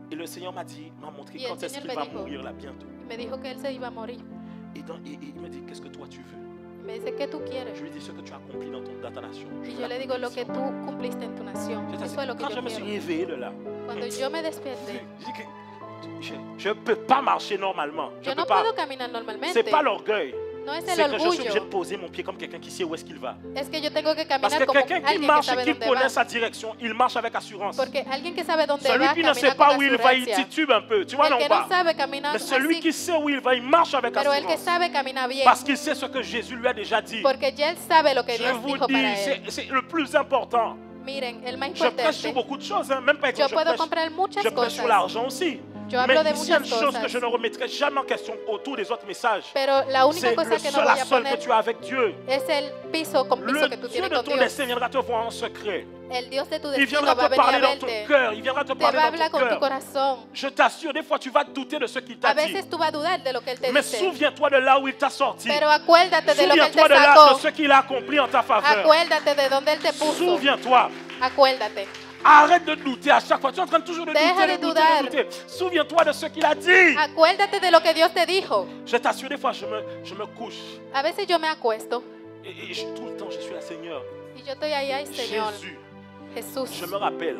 Et le Seigneur m'a montré Y el quand est-ce Señor qu'il me va dijo. mourir là bientôt. y me dijo que él se iba a morir. Et il me dit, qu'est-ce que toi tu veux? Y me dice, ¿qué tú quieres? Je lui dis ce que tu as accompli dans ta nation. Je Y veux yo le digo, lo que l'accomplissement. tú cumpliste en tu nación. Je Eso t'assure, es lo que quand je yo me suis quiero. réveillé de là, Cuando yo me desperté, je dis que je ne peux pas marcher normalement. Je yo peux no pas. puedo caminar normalmente. C'est pas l'orgueil. No es c'est el que je suis obligé de orgullo. poser mon pied comme quelqu'un qui sait où est-ce qu'il va. Es que yo tengo que Parce caminar que como quelqu'un qui alguien que marche et sabe qui dónde connaît va. sa direction, il marche avec assurance. Porque alguien que sabe dónde Celui va qui ne sait camina pas con où il va, il asurancia. titube un peu. Tu vois, El non que pas? no sabe camina Mais celui así, qui sait où il va, il marche avec pero el que assurance. sabe camina bien. Parce qu'il sait ce que Jésus lui a déjà dit. Porque ya él sabe lo que Je Dios vous dijo para dis, él. c'est le plus important. Miren, el más Je prêche sur importante, beaucoup de choses, hein. Même pas yo puedo je comprar muchas prêche sur cosas, l'argent aussi. Yo Mais hablo de ici, il y a une muchas chose que cosas. je ne remettrai jamais en question autour des autres messages. pero la única C'est cosa que no la voy a seule que poner tu as avec Dieu. es el piso con piso Le que tú Dieu tienes de con ton Dios. destin viendra te voir en secret. El Dios de tu Il destino viendra va a te venir a parler dans ton verte. cœur. Il viendra te Te va a parler hablar dans con ton tu cœur. corazón. Je t'assure, des fois tu vas douter de ce qu'il t'a A dit. veces tú vas a dudar de lo que Él te Mais dice. souviens-toi de là où il t'a sorti. Pero acuérdate de lo que Él te Souviens-toi de sacó. ce qu'il a accompli en ta faveur. Acuérdate de dónde Él te puso. Souviens-toi. Acuérdate. Arrête de douter à chaque fois. Tu es en train toujours de Deja douter, de de douter, dudar. de douter. Souviens-toi de ce qu'il a dit. Acuérdate de lo que Dios te dijo. Je t'assure, des fois, je me couche. A veces yo me acuesto Tout le temps, je suis là, Seigneur. y yo estoy ahí, ay Señor, Jésus. Jesús. Je me rappelle.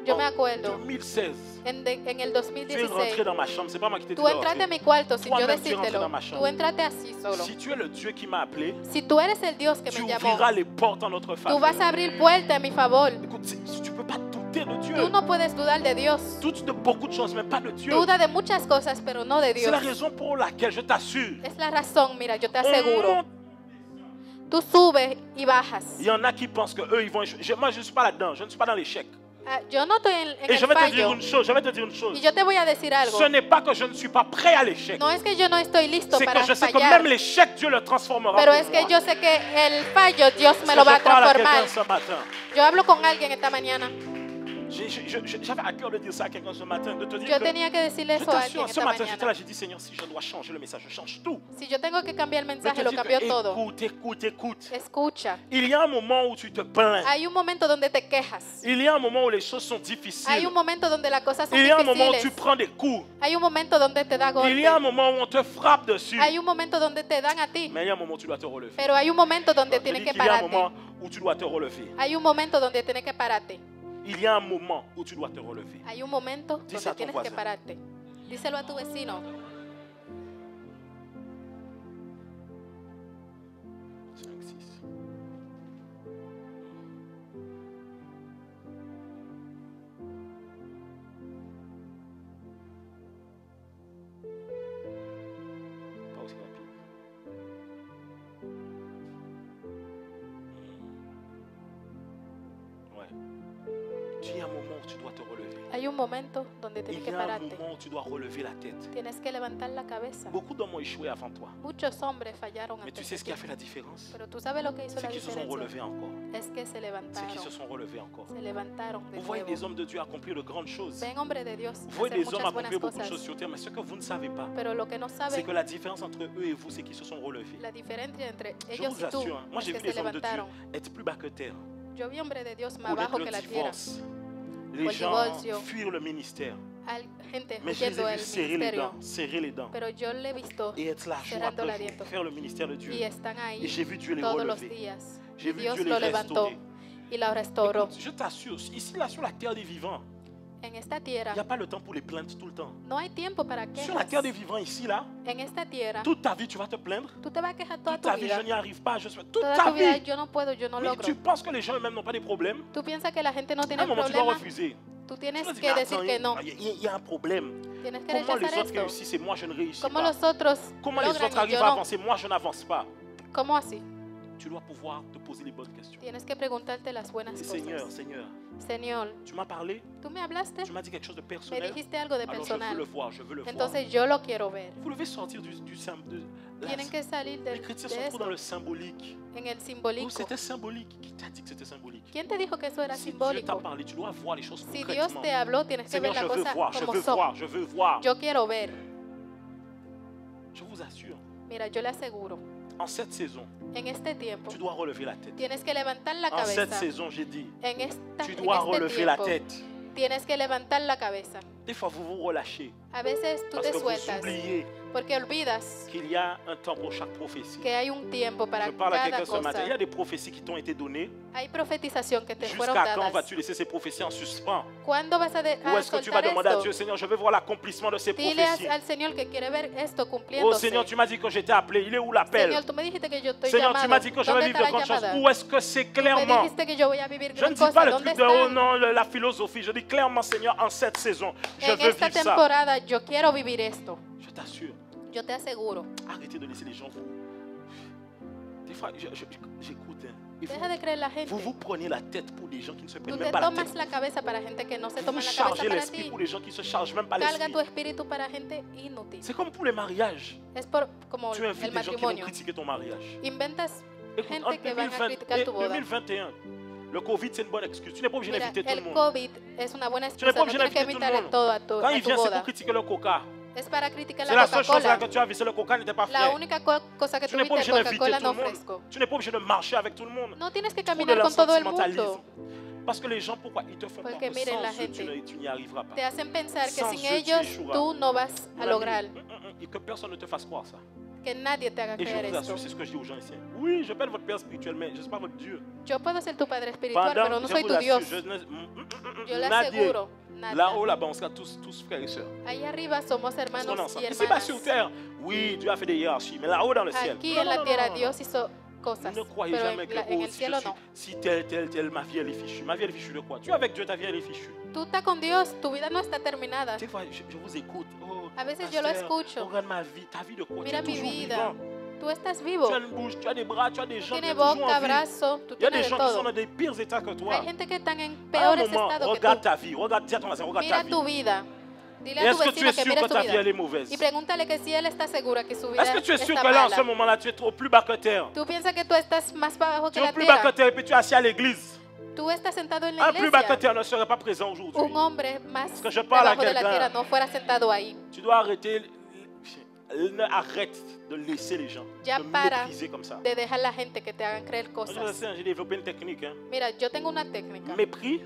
Yo en me acuerdo 2016. en el Tu es rentré 2016. dans ma chambre. C'est pas moi qui t'ai dit Tú entraste a mi cuarto sin yo Toi-même, tu es rentré decírtelo. dans ma chambre. Tú entraste así solo. Si tu es le Dieu qui m'a appelé, Si tú eres el Dios que tu me llamó, ouvriras les portes en notre tú faveur. vas a abrir puertas en mi favor. Écoute, tu ne peux pas douter de Dieu. Tú no puedes dudar de Dios. Doute de beaucoup de choses, mais pas de Dieu. Duda de muchas cosas, pero no de C'est Dios. la raison pour laquelle je t'assure. Es la razón, mira, yo te on aseguro. monte. Tú subes y bajas. Il y en a qui pensent que eux ils vont échouer. Moi, je ne suis pas là-dedans. Je ne suis pas dans l'échec. Ah, yo no estoy en Et el je vais te dire fallo. une chose. Je vais te dire une chose. Y yo te voy a decir algo. Ce n'est pas que je ne suis pas prêt à l'échec. No es que yo no estoy listo C'est para que je sais que fallar. même l'échec, Dieu le transformera. Pero pour es que moi. yo sé que el fallo Dios me Est-ce lo que va a je parle à transformar. quelqu'un ce matin? Yo hablo con alguien esta mañana. J'avais à cœur de dire ça à quelqu'un ce matin, de te dire Yo que tenía que decirle je eso a t'assure, alguien ce esta matin j'étais là, mañana. j'ai dit Seigneur, si je dois changer le message, je change tout. Si yo tengo que cambiar el Je mensaje, te lo dis cambio que, todo. écoute, écoute, écoute. Escucha. Il y a un moment où tu te plains. Hay un momento donde te quejas. Il y a un moment où les choses sont Hay difficiles. un momento donde las cosas son Il y a un moment où tu difíciles. prends des coups. Hay un momento donde te da Il y a un golpe. moment où on te frappe dessus. Hay un momento donde te dan a ti. Mais il y a un moment où tu dois te relever. Pero hay un momento donde Je tienes dis que qu'il y a un pararte. moment où tu dois te relever. Hay un momento donde tienes que pararte. Il y a un moment où tu dois te relever. Hay un momento Dice a donde tu tienes que voisin. pararte. Díselo a tu vecino. 5, 6. Pas aussi rapide. Ouais. Il y a un moment où tu dois te relever. Hay un momento donde tienes Il que y a un pararte. moment où tu dois relever la tête. Tienes que levantar la cabeza. Beaucoup d'hommes ont échoué avant toi. Muchos hombres fallaron Mais tu antes sais de ce qui a ti. fait la différence? Pero tú sabes lo que hizo C'est la qu'ils se sont diferencia. relevés encore. Es que se C'est qu'ils levantaron. se sont relevés encore. Se levantaron de Vous voyez nuevo. des hommes de Dieu accomplir de grandes choses. Ven, hombre de Dios, Vous voyez hacer des hommes muchas buenas accomplir beaucoup de cosas. choses sur terre, mais ce que vous ne savez pas, Pero lo que no c'est saben, que la différence entre eux et vous, c'est qu'ils se sont relevés. la diferencia entre Je ellos vous y tú, assure, hein, moi es j'ai que vu se les hommes de Dieu levantaron. être plus bas que terre. Yo vi hombre de Dios más Connaître bajo le que la tierra. divorce, les Por gens divorcio. fuir le ministère. Gente Mais je les huyendo ai del vus serrer les ministerio. dents, serrer les dents Pero yo le he visto et être là jour cerrando après la jour, dieta. faire le ministère de Dieu. y están Et ahí j'ai vu Dieu les todos los relever. días. J'ai Y vu Dios Dieu lo les levantó restaurer. y lo restauró. Écoute, je t'assure, ici là sur la terre des vivants, En esta il tierra n'y a pas le temps pour les plaintes tout le temps. no hay tiempo para Sur la terre quejas. des vivants ici là, En esta tierra toute ta vie tu vas te plaindre. tú te vas a quejar toda Toute tu ta vie, vida. je n'y arrive pas. Toute Toda ta tu vida vie. yo no puedo, yo no Mais logro. tu penses que les gens eux-mêmes n'ont pas des problèmes? Tú piensas que la gente no À tiene un moment, tu dois problemas. refuser. Tú Tu tienes dois dire, que mais decir attends, que no. il y a un problème. Tienes que Comment les rechazar autres esto. réussissent et moi je ne réussis Como pas? los otros Comment les logran autres y arrivent yo à no. avancer? Moi, je n'avance pas. ¿Cómo así? Tu dois pouvoir te poser les bonnes questions. Tienes que preguntarte las buenas Et Seigneur, cosas. Seigneur, Señor, tu m'as parlé, tú me hablaste, tu m'as dit quelque chose de me personnel. dijiste algo de Alors je veux personal. le voir, je veux le voir. Entonces yo lo quiero ver. Vous devez sortir du simple. Tienen que salir Les de chrétiens sont trop esto, dans le symbolique. en el Oh, simbólico. c'était symbolique. Qui t'a dit que c'était symbolique? ¿Quién te dijo que eso era Si Dieu t'a simbólico? parlé, tu dois voir les choses Si Dios concrètement. te habló, tienes que ver Seigneur, je la veux cosa voir, je como veux son. voir, je veux voir. Yo quiero ver. Je vous assure, Mira, yo le aseguro, en cette saison, en este tiempo tu dois relever la tête. tienes que levantar la En cette cabeza. saison, j'ai dit, En, esta, tu en dois este relever la tiempo tête. tienes que levantar la cabeza. Des fois, vous vous relâchez A veces tú parce te que vous sueltas oubliez Porque olvidas qu'il y a un temps pour chaque prophétie. que hay un tiempo para Je parle à cada quelqu'un ce matin. cosa. Il y a des prophéties qui t'ont été données. Hay profetización que te fueron Jusqu'à quand dadas. vas-tu laisser ces prophéties en suspens? ¿Cuándo vas a, Ou est-ce que tu vas soltar demander à esto? Dieu, Seigneur, je veux voir l'accomplissement de ces Dile prophéties. al Señor que quiere ver esto Oh cumpliéndose. Seigneur, tu m'as dit que j'étais appelé. Il est où l'appel? Señor, tú me dijiste que yo estoy Seigneur, tu llamado. m'as dit que je vais ¿Dónde vivre está de la grandes choses. llamada? Où est-ce que c'est Tú me clairement? dijiste que yo voy a vivir Je ne gran dis pas cosa. le ¿Dónde truc de oh está? non, la philosophie. Je dis clairement, Seigneur, en cette saison, je En veux esta vivre ça. temporada yo quiero vivir esto. Je t'assure. Yo te aseguro. Arrêtez de laisser les gens vous. Des fois, j'écoute. Hein. Et Deja de creer la gente. vous prenez la tête pour des gens qui ne se Tú prennent te même pas la tomas tête. la cabeza para gente que no se Vous toma la chargez cabeza para l'esprit ti. pour des gens qui ne se chargent même pas Carga l'esprit. tu espíritu para gente inútil. C'est comme pour les mariages. Es por como Tu invites el des gens qui vont matrimonio. critiquer ton mariage. Inventas Écoute, en gente que van a 2020 criticar et tu boda. 2021, le Covid, c'est une bonne excuse. Tu n'es pas obligé Mira, d'inviter tout le el monde. COVID es una buena Tu n'es excusa. pas No obligé tienes que d'inviter tout le invitarle monde. todo Quand a il tu vient, c'est pour boda. critiquer le coca. Es para criticar C'est la la seule chose là Coca-Cola. que tu as vu, c'est le coca n'était pas La frais. única cosa que Tu n'es pas tuviste obligé es d'inviter Coca-Cola tout no le monde. fresco. Tu n'es pas obligé de marcher avec tout le monde. No tienes que Trop de caminar con todo el sentimentalisme. mundo. Parce que les gens, pourquoi ils te font Porque croire que miren, la sans eux, gente tu n'y arriveras pas. Te hacen pensar que Sans sin eux, tu ellos échoueras. tú no vas Mon a ami, lograr. Et que personne ne te fasse croire ça. Que nadie te haga Et je creer vous esto. assure, c'est ce que je dis aux gens ici. Oui, je peux être votre père spirituel, mais je ne suis pas votre Dieu. Yo puedo ser tu padre espiritual, pero Pendant, no je soy vous tu assure, Dios. je Yo le Nadier, aseguro. Nada. là-haut, là-bas, on sera tous frères et sœurs. Ahí arriba somos Parce qu'on est hermanos ensemble. y Ici-bas hermanas. sur terre, oui, Dieu a fait des hiérarchies, mais là-haut dans le ciel. Aquí non, en non, la non, tierra non, non. Dios hizo cosas, Ne croyez pero jamais que en oh, el si, cielo je suis, no. si tel, ma vie elle est fichue. Ma vie elle est fichue de quoi? Tu es avec Dieu, ta vie elle est fichue. Tú estás con Dios, tu vida no está terminada. Des fois, je vous écoute. Oh, A veces yo lo pasteur, escucho. regarde ma vie, ta vie de quoi? Mira tu es mi toujours vida. vivant. Tú estás vivo. Tu as une bouche, tu as des bras, tu as des jambes, tu es Tienes toujours boca, en vie. brazo, tú Il y a des tienes de gens qui sont todo. dans des pires états que toi. Hay gente que están en À un peores moment, estados que regarde tú. ta vie, regarde, dis à ton voisin, regarde ta Mira vie. tu vida. Dile Et a tu est-ce que tu vecino es que sûr mire que su ta vie elle vida. est mauvaise? Y pregúntale que si él está segura que su vida Est-ce que tu es sûr está que là, en ce mala. moment-là, tu es au plus bas que terre? Tú piensas que tú estás más bajo Tu que es la au plus bas que tierra. terre et puis tu es assis à l'église. Tú estás sentado en la Un plus bas que iglesia. terre ne serait pas présent aujourd'hui. Un hombre más que je parle à debajo de la quelqu'un. tierra no fuera sentado ahí. Tu dois arrêter, arrête de laisser les gens Ya te para mépriser comme ça. de dejar la gente que te hagan creer Moi, je cosas. sais, j'ai développé une technique. Hein. Mira, yo tengo una técnica. Mépris,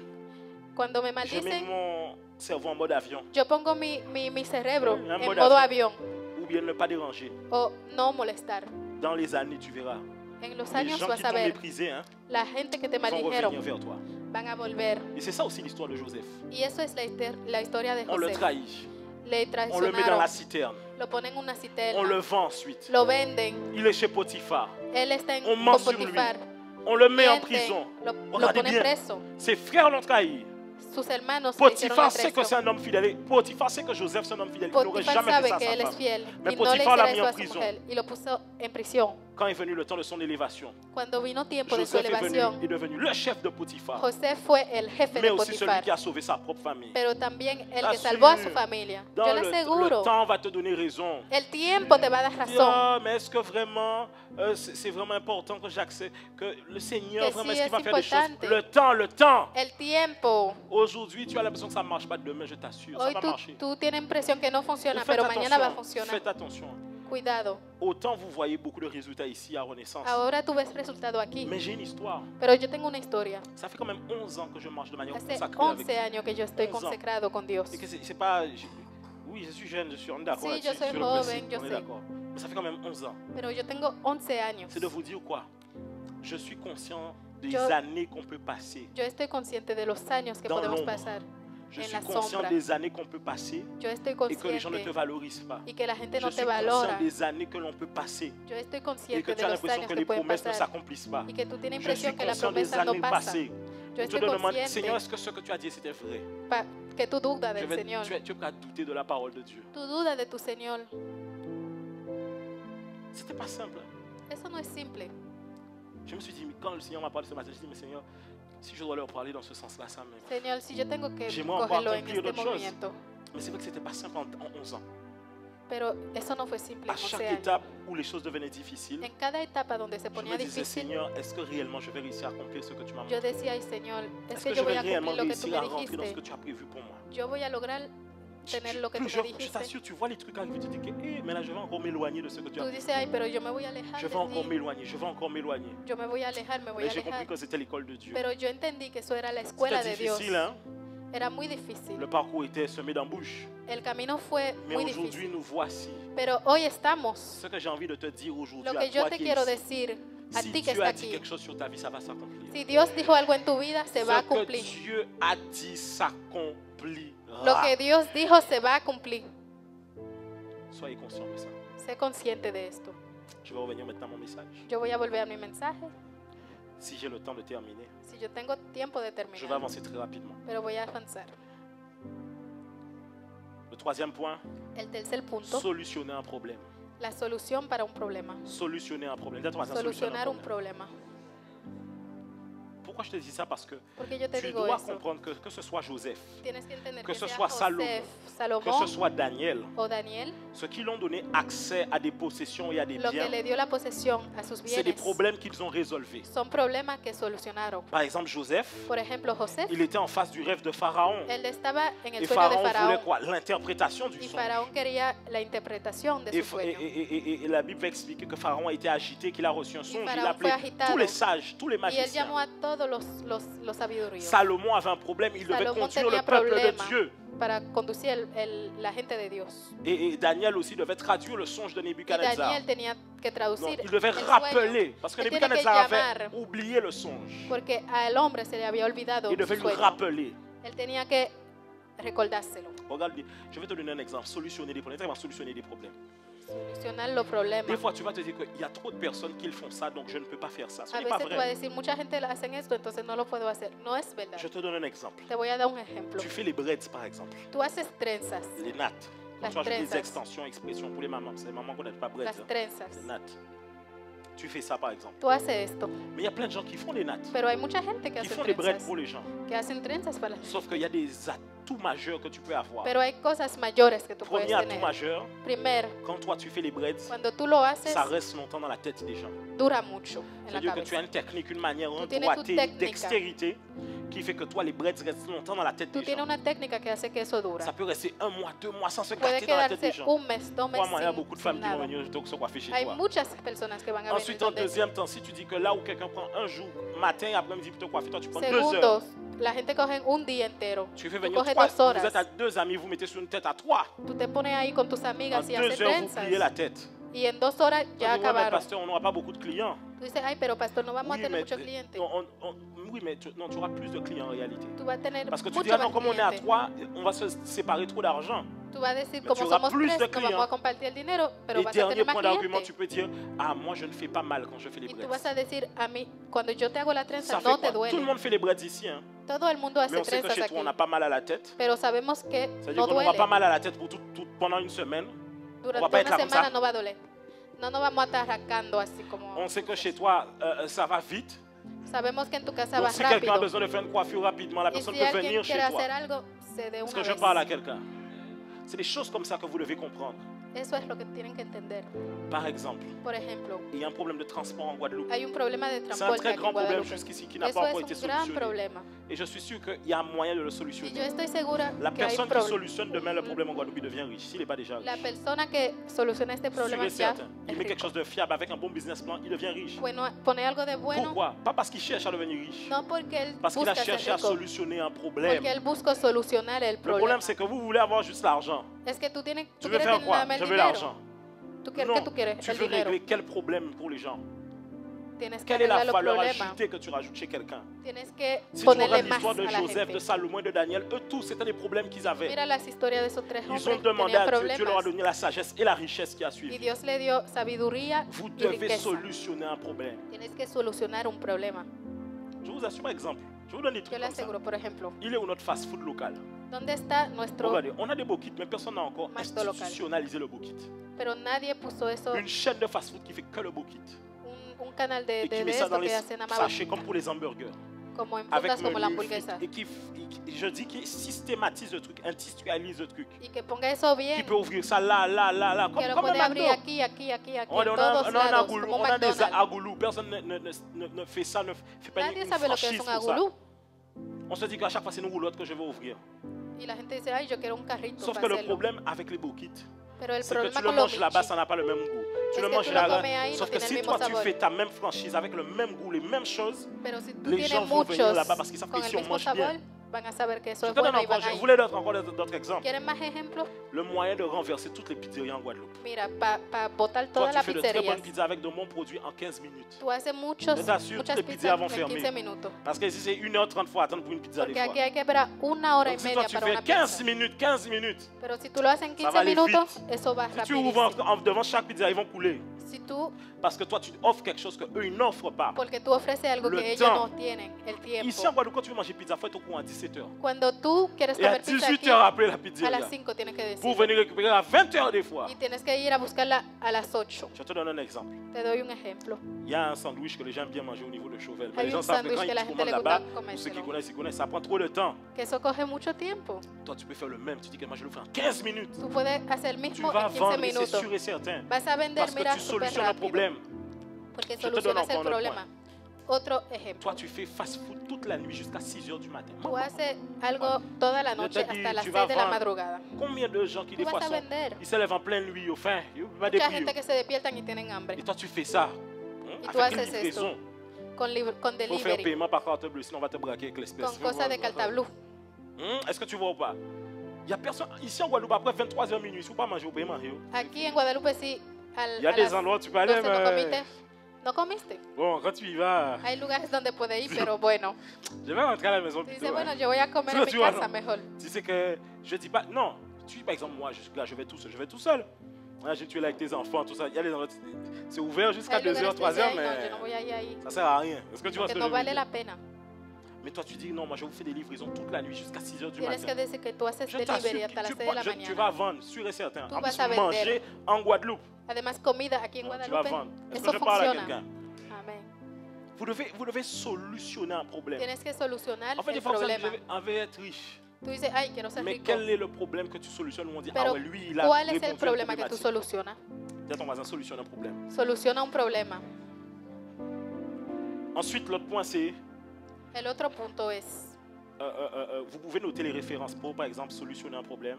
Cuando me je mets maldicen, mon cerveau en mode avion. yo pongo mi cerebro En en mode modo avión. avión Ou bien ne pas déranger. o no molestar. Dans les années, tu verras. En los Les años gens vas qui a t'ont ver, méprisé hein, la gente que te vont revenir maldijeron vers toi. van a volver. Et c'est ça aussi l'histoire de Joseph. Y eso es la historia de On le José. trahit. Le On le met dans traicionaron, la citerne. lo ponen en una On le citerna, vend ensuite. lo venden. Il est chez Potiphar. Él está On en ment con sur lui. Potifar. On le met en Mienten, prison. lo Regardez ponen bien. preso. Ses frères l'ont trahi. Sus hermanos le hicieron Potiphar el sait que preso. c'est un homme fidèle. Potiphar sait que Joseph c'est un homme fidèle. Il n'aurait Potifar jamais fait sabe ça à que él sa es femme. fiel Mais y no le Potifar l'a hiciera mis eso en a su prison. mujer y lo puso en prisión. Quand est venu le temps de son élévation, Cuando vino tiempo de su Joseph est elevación, devenu le chef de Potiphar, José fue el jefe mais de aussi celui Potifar, qui a sauvé sa propre famille. pero también el que Assure. salvó a su familia. Dans Yo le le aseguro, temps va te donner raison. el tiempo te va a dar razón. Ah, mais est-ce que vraiment, c'est vraiment important que j'accepte que le Seigneur, Que vraiment, sí est-ce qu'il va es faire des choses? importante. Le temps. El tiempo. Aujourd'hui, tu as l'impression que ça ne marche pas. Demain, je t'assure, ça Hoy va marcher. tú tienes impresión que no funciona, Faites pero mañana va a attention, funcionar. faites attention. Cuidado. Autant vous voyez beaucoup de résultats ici à Renaissance. Ahora tú ves resultado aquí, Mais j'ai une histoire. pero yo tengo una historia. Ça fait quand même 11 ans que je marche de manière Hace consacrée 11 avec años que yo estoy 11 ans. consecrado con Dios. Et que c'est pas... Oui, je suis jeune, je suis d'accord Sí, là-dessus, yo soy sur le joven, principe, yo on est sé. d'accord. Mais ça fait quand même 11 ans. Pero yo tengo 11 años. C'est de vous dire quoi? Je suis conscient des Yo- années qu'on peut passer. Yo estoy consciente de los años que Dans podemos l'ombre. pasar. Je En suis la conscient sombra. des années qu'on peut passer Yo estoy et que les gens ne te consciente valorisent pas. y que la gente Je no suis te valora. conscient des années que l'on peut passer Yo estoy et consciente que tu de as los l'impression años que que les pueden promesses ne pasar s'accomplissent pas. y que tú tienes Je suis impresión que la conscient des promesa no années pasa. passées. Yo Je te estoy demande, consciente Seigneur, est-ce que ce que tu as dit c'était vrai? que tú dudas Tu del Señor. es prêt à douter de la parole de Dieu. Tú dudas de tu Señor. C'était pas simple. Eso no es simple. Je me suis dit, mais quand le Seigneur m'a parlé ce matin, je me suis dit, mais Seigneur, si je dois leur parler dans ce sens-là, ça même. Señor, si yo tengo que J'aimerais encore cogerlo en accomplir este d'autres choses. movimiento. Mais c'est vrai que c'était pas simple en 11 ans. Pero eso no fue simple À en 11 chaque años. étape où les choses devenaient difficiles, En cada etapa donde se je ponía me disais, difícil, Seigneur, est-ce que réellement je vais réussir à accomplir ce que tu m'as yo montré? decía, ay Señor, es Est-ce que que yo je voy vais a réellement cumplir lo que tú réussir me à rentrer dans ce dijiste. que tu as prévu pour moi? Yo voy a lograr tener lo que tú Plus me je dijiste. t'assure, tu vois les trucs arriver, tu te dis que, mais là, je vais encore m'éloigner de ce que tu as Tú prévu. dices, ay, pero yo me voy a alejar Je vais de encore ti. m'éloigner, je vais encore m'éloigner. Yo me voy a alejar, me voy Mais a j'ai compris alejar. que c'était l'école de Dieu. Pero yo entendí que eso era la escuela C'était de Dios. difficile, hein? Era muy difícil. Le parcours était semé d'embûches. El camino fue Mais muy aujourd'hui, difícil. nous voici. Pero hoy estamos. Ce que j'ai envie de te dire aujourd'hui Lo à que yo toi te qui es quiero ici, decir a si ti que Dieu está a dit aquí. quelque chose sur ta vie, ça va s'accomplir. Si Dios dijo algo en tu vida, se va a Ce que cumplir. Dieu a dit s'accomplira. Lo que Dios dijo se va a cumplir. Soyez conscient de ça. Sé consciente de esto. Je vais revenir maintenant à mon message. Yo voy a volver a mi mensaje. Si j'ai le temps de terminer, Si yo tengo tiempo de je vais terminar, avancer très rapidement. pero voy a avanzar. Le troisième point, El tercer punto, solutionner un problème. la solución para un problema. Solutionner un problème. Dis-toi, ça, Solucionar un problème. problema. Pourquoi je te dis ça? Parce que Porque yo te tu digo dois eso. comprendre que ce soit Joseph, Tienes que entender que que ce sea soit Salomon, José, que Salomón ce soit Daniel, o Daniel, ceux qui l'ont donné accès à des possessions et à des lo que biens, le dio la posesión a sus c'est des bienes problèmes qu'ils ont résolvés. son problemas que solucionaron. Par exemple, Joseph, Por ejemplo, José, il était en face du rêve de Pharaon. él estaba en el Et sueño de Pharaon voulait Faraón quoi? L'interprétation du y songe. Faraón quería la interpretación de Et, su sueño. et la Bible va expliquer que Pharaon a été agité, qu'il a reçu un songe. Il Pharaon a appelé fue agitado. tous les sages, tous les Y él magiciens. llamó a todos los sabidurios Salomon avait un problème, il devait Salomón conduire le tenía peuple de problema Dieu. para conducir la gente de Dios. Et Daniel aussi devait traduire le songe de Y Nebuchadnezzar. Daniel tenía que Donc, traducir il devait el sueño, rappeler, parce que Él tiene que Nebuchadnezzar llamar. avait oublié le songe. porque al hombre se le había olvidado Il devait su lui sueño. rappeler. Él tenía que recordárselo, Regarde, je vais te donner un exemple. Solutionner des problèmes. Tu vas solutionner des problèmes. solucionar los problemas. Des fois, tu vas te dire qu'il y a trop de personnes qui font ça, donc je ne peux pas faire ça. Ce A n'est pas veces tú vas a vrai. decir, mucha gente hacen esto, entonces no lo puedo hacer. No es verdad. Je te donne un exemple. Te voy a dar un ejemplo. Tu fais les breads, par exemple. Tú haces trenzas, Les nattes. Quand Las tu ajoutes des trenzas. extensions, expressions pour les mamans. C'est les mamans qui ne connaissent pas breads. las hein. trenzas. Les nattes. Tu fais ça, par exemple. Tú haces esto. Mais il y a plein de gens qui font des nattes. Pero hay mucha gente que Qui hace font des breads trenzas, pour les gens. que hacen trenzas para la gente. Sauf qu'il y a des atouts majeurs que tu peux avoir. Pero hay cosas mayores que tú puedes Premier atout tener. majeur, Primero, quand toi tu fais les breads, cuando tú lo haces, ça reste longtemps dans la tête des gens. dura mucho en la C'est-à-dire que tu as cabeza. une technique, une manière, Tú une tienes tu droité, técnica. dextérité qui fait que toi les breads restent longtemps dans la tête Tú des tienes gens. una técnica que hace que eso dura. Ça peut rester 1 mois, 2 mois sans se Puede gratter dans la tête des quedarse gens. un mes, 2 meses Crois-moi, il y a sin, beaucoup de sin femmes qui vont nada. venir se coiffer chez Hay toi. muchas personas que van a venir Ensuite, en donde deuxième temps, si tu dis que là où quelqu'un prend un jour, matin et après-midi pour te coiffer, toi tu prends 2 Segundos, heures. la gente coge un día entero. Tu fais Tú venir coges 3, 2 horas. vous êtes à 2 amis, vous mettez sur une tête à 3. Tú te pones ahí con tus En amigas y 2 haces heures, vous trenzas. pliez la tête. Y en 2 horas Tu dis, ya ouais, mais acabaron. pasteur, on n'aura pas beaucoup de clients. Tú dices, ay, pero pastor, no vamos a Oui, tener mais, muchos clientes. oui, mais non, tu auras plus de clients en réalité. Tú vas a tener Parce que tu muchos diras, non, más comme on est à clientes. 3, on va se séparer trop d'argent. Tú vas a decir, Mais como tu auras somos plus 3, de no vamos clients. a compartir el dinero, pero Et vas a dernier tener más point d'argument, clientes. tu peux dire, ah, moi je ne fais pas mal quand je fais les Y breads. tú vas a decir, a mí, cuando yo te hago la Ça trenza, fait no quoi? te Tout le duele. monde fait les breads ici, hein. Todo el mundo hace Mais on sait que trenzas chez toi, on aquí. n'a pas mal à la tête. Pero sabemos que C'est-à-dire no qu'on n'aura duele. pas mal à la tête pour pendant une semaine. On va Durante pas être una là comme semana ça. no va a doler. No nos vamos a estar arrancando así como... On sait que chez toi, ça va vite. Sabemos que en tu casa Donc va si quelqu'un a rápido. besoin de faire une coiffure rapidement, la Y personne si peut alguien venir chez quiere toi. hacer algo, se de Est-ce una que je vez. parle à quelqu'un? C'est des choses comme ça que vous devez comprendre. Eso es lo que tienen que entender. Par exemple, Por ejemplo, il y a un problème de transport en Guadeloupe. hay un problema de C'est un transporte très aquí en grand problème Guadalupe. jusqu'ici qui n'a Eso pas encore es été un gran solutionné. problema. Et je suis sûr qu'il y a un moyen de le Y yo solutionner. estoy segura La que hay personne qui problema. solutionne demain le problème en Guadeloupe devient riche, s'il n'est pas déjà riche. La persona que soluciona este Sûr problema et ya certain. Il es met quelque rico. chose de fiable avec un bon business plan, il devient riche. Bueno, pone algo de bueno, Pourquoi? Pas parce qu'il cherche à devenir riche. no porque él Parce qu'il a busca ser cherché à rico, solutionner un problème. porque él busca solucionar el Le problema. problème, c'est que vous voulez avoir juste l'argent. Es que tú Tu veux quieres faire tener quoi? nada más Je el veux dinero. l'argent. ¿Tú qué Non, tú quieres? tu El veux dinero. régler quel problème pour les gens? Tienes que Quelle est la arreglar los valeur problemas. ajoutée que tu rajoutes chez quelqu'un? Tienes que Si tu ponerle regardes más l'histoire de a la Joseph, de gente. Salomon et de Daniel, eux tous, c'était des problèmes qu'ils avaient. Mira las historias de esos tres Ils hombres ont que demandé tenían à Dieu, Dieu leur a problemas. donné la sagesse et la richesse qui a Y suivi. Dios le dio sabiduría Vous y devez riqueza. solutionner un problème. Tienes que solucionar un problema. Je vous assure, par exemple, je vous donne des Yo trucs le comme ça. aseguro, por ejemplo, Il est où notre fast-food local? ¿dónde está nuestro... Regardez, on a des bokits, mais personne n'a encore Masto local. institutionnalisé le bokit. Pero nadie puso eso, Une chaîne de fast-food qui fait que le bokit. un canal Et qui met ça esto dans les que hace nada más sachets comme pour les hamburgers. como en Avec fundas como la menu, hamburguesa. et je dis qu'il systématise le truc, industrialise le truc. Y que ponga eso Qui bien, peut ouvrir ça là, comme, que lo comme un puede abrir McDo. aquí, aquí, aquí, aquí, On en a, todos un lados, agoulou, como on a des McDonald's. agoulous. Personne ne fait ça, ne fait pas Nadie une sabe lo que franchise es un pour ça. agulú. On se dit qu'à chaque fois c'est une roulotte que je vais ouvrir. Y la gente dice, ay, yo quiero un carrito Sauf que para le hacerlo. problème avec les bokits, Pero el c'est que problema tu le con los manges là-bas, bichis ça n'a pas le même goût. Tu es le que manges tú lo là-bas, comes ahí, sauf no que tiene si el toi mismo tu sabor. fais ta même franchise avec le même goût, les mêmes choses, Pero si tú les tienes gens vont venir muchos là-bas parce qu'ils savent con qu'ici el on mismo mange sabor, bien. van a saber que eso Je es te donne bueno y encore, van a je ir. voulais encore d'autres exemples. ¿Quieren más ejemplos? Le moyen de renverser toutes les pizzerias en Guadeloupe. Mira, para botar Toi, todas tu las fais de très pizzerías, bonnes pizzas avec de bons produits en 15 minutes. tú haces Je t'assure, muchas toutes les pizzas pizzerias vont en 15 fermer. minutos. Parce que ici, c'est 1h30, il faut attendre pour une pizza des Porque aquí fois. hay que esperar 1 hora y Donc, si toi, media tu para fais una 15 pizza. minutes, 15 minutes, Pero si tú lo haces en Ça va 15 aller minutos, vite. eso va si tu ouvres rapidísimo. devant chaque pizza, ils vont couler. Si tú, Parce que toi, tu offres quelque chose qu'eux, ils n'offrent pas. porque tú ofreces algo Le que ellos temps. no tienen, el Ici, en tiempo. Guadeloupe, quand tu veux manger pizza, il faut être au courant à 17h. Cuando tú quieres Et à comer pizza 18h, aquí, appeler la a pizzeria. las 5 tienes que Pour decir. venir récupérer à 20h des fois. Y tienes que ir a buscarla a las 8. Je te donne un exemple. Te doy un ejemplo. Il y a un sandwich que les gens aiment bien manger au niveau de Chauvel. Mais Hay les gens un savent que sándwich quand que ils la gente commandent le là-bas, gusta pour ceux qui comérselo. connaissent, ils connaissent, ça prend trop de temps. Que eso coge mucho tiempo. Toi, tu peux faire le même. Tu dis que moi, je le fais en 15 minutes. Tú puedes hacer el Tu mismo vas en 15 vendre, et c'est minutos. sûr et certain. Vas a vender, Parce que mira, tu súper solutionnes un rápido. problème. Porque te donne solucionas encore el un autre problema. Otro ejemplo. Toi, tu fais fast-food toute la nuit jusqu'à 6h du matin. Tú haces algo toda la noche te dis, hasta las tu 6 vas de la vendre. madrugada. Combien de gens qui, Tú des vas fois, a vender. ils se lèvent en pleine nuit, au fin, ils vont Mucha des gente que se despiertan y tienen hambre. Et toi, tu fais ça. Y tú Avec haces une livraison. esto con Il faut faire delivery, paiement par carte bleue, sinon on va te braquer avec l'espèce. con cosas de carta blue. Est-ce que tu vois ou pas? Il n'y a personne. Ici en Guadeloupe, après 23h minuit, si vous pas manger au paiement. Aquí en Guadalupe sí, Il y a a des las endroits où tu peux aller, 12 no mais. comiste. ¿No comiste? Bon, quand tu y vas, Hay lugares donde puede ir, pero bueno. je vais rentrer à la maison Dice, plutôt. bueno, hein. yo voy a comer Sinon, en mi tu vois, casa non. mejor. Tu sais que je dis pas. Non, tu par exemple, moi, je vais tout seul. Je vais tout seul. Hein, tu es là avec tes enfants, tout ça. Il y a des endroits, c'est ouvert jusqu'à Hay 2h, lugares que dice, 3h, "Ay, no, yo mais no voy a ir ahí, ça sert à rien. Est-ce que tu vois ce que que no je veux vale dire? la pena." Mais toi, tu dis non, moi, je vous fais des livraisons toute la nuit jusqu'à 6h du Tienes que matin. decir que tú haces Je delivery t'assure, hasta las tu 6 de la vas mañana. vendre, sûr et certain. Tú En vas plus, a vender. manger en Guadeloupe. Además, comida aquí en Donc, tu vas Guadalupe, vendre. Est-ce eso que je parle à funciona. quelqu'un? Amén. Vous devez solutionner un problème. Tienes que solucionar En fait, des el fois, vous problema. avez être riche. Tú dices, ay, quiero ser Mais rico. quel est le problème que tu solutionnes où on dit, ah Pero, ouais, lui, il a ¿cuál es répondu à el une problema que tú problématique. solucionas? Dis à ton voisin, solutionne un problème. Soluciona un problema. Ensuite, l'autre point, c'est, El otro punto es, vous pouvez noter les références pour, par exemple, solutionner un problème.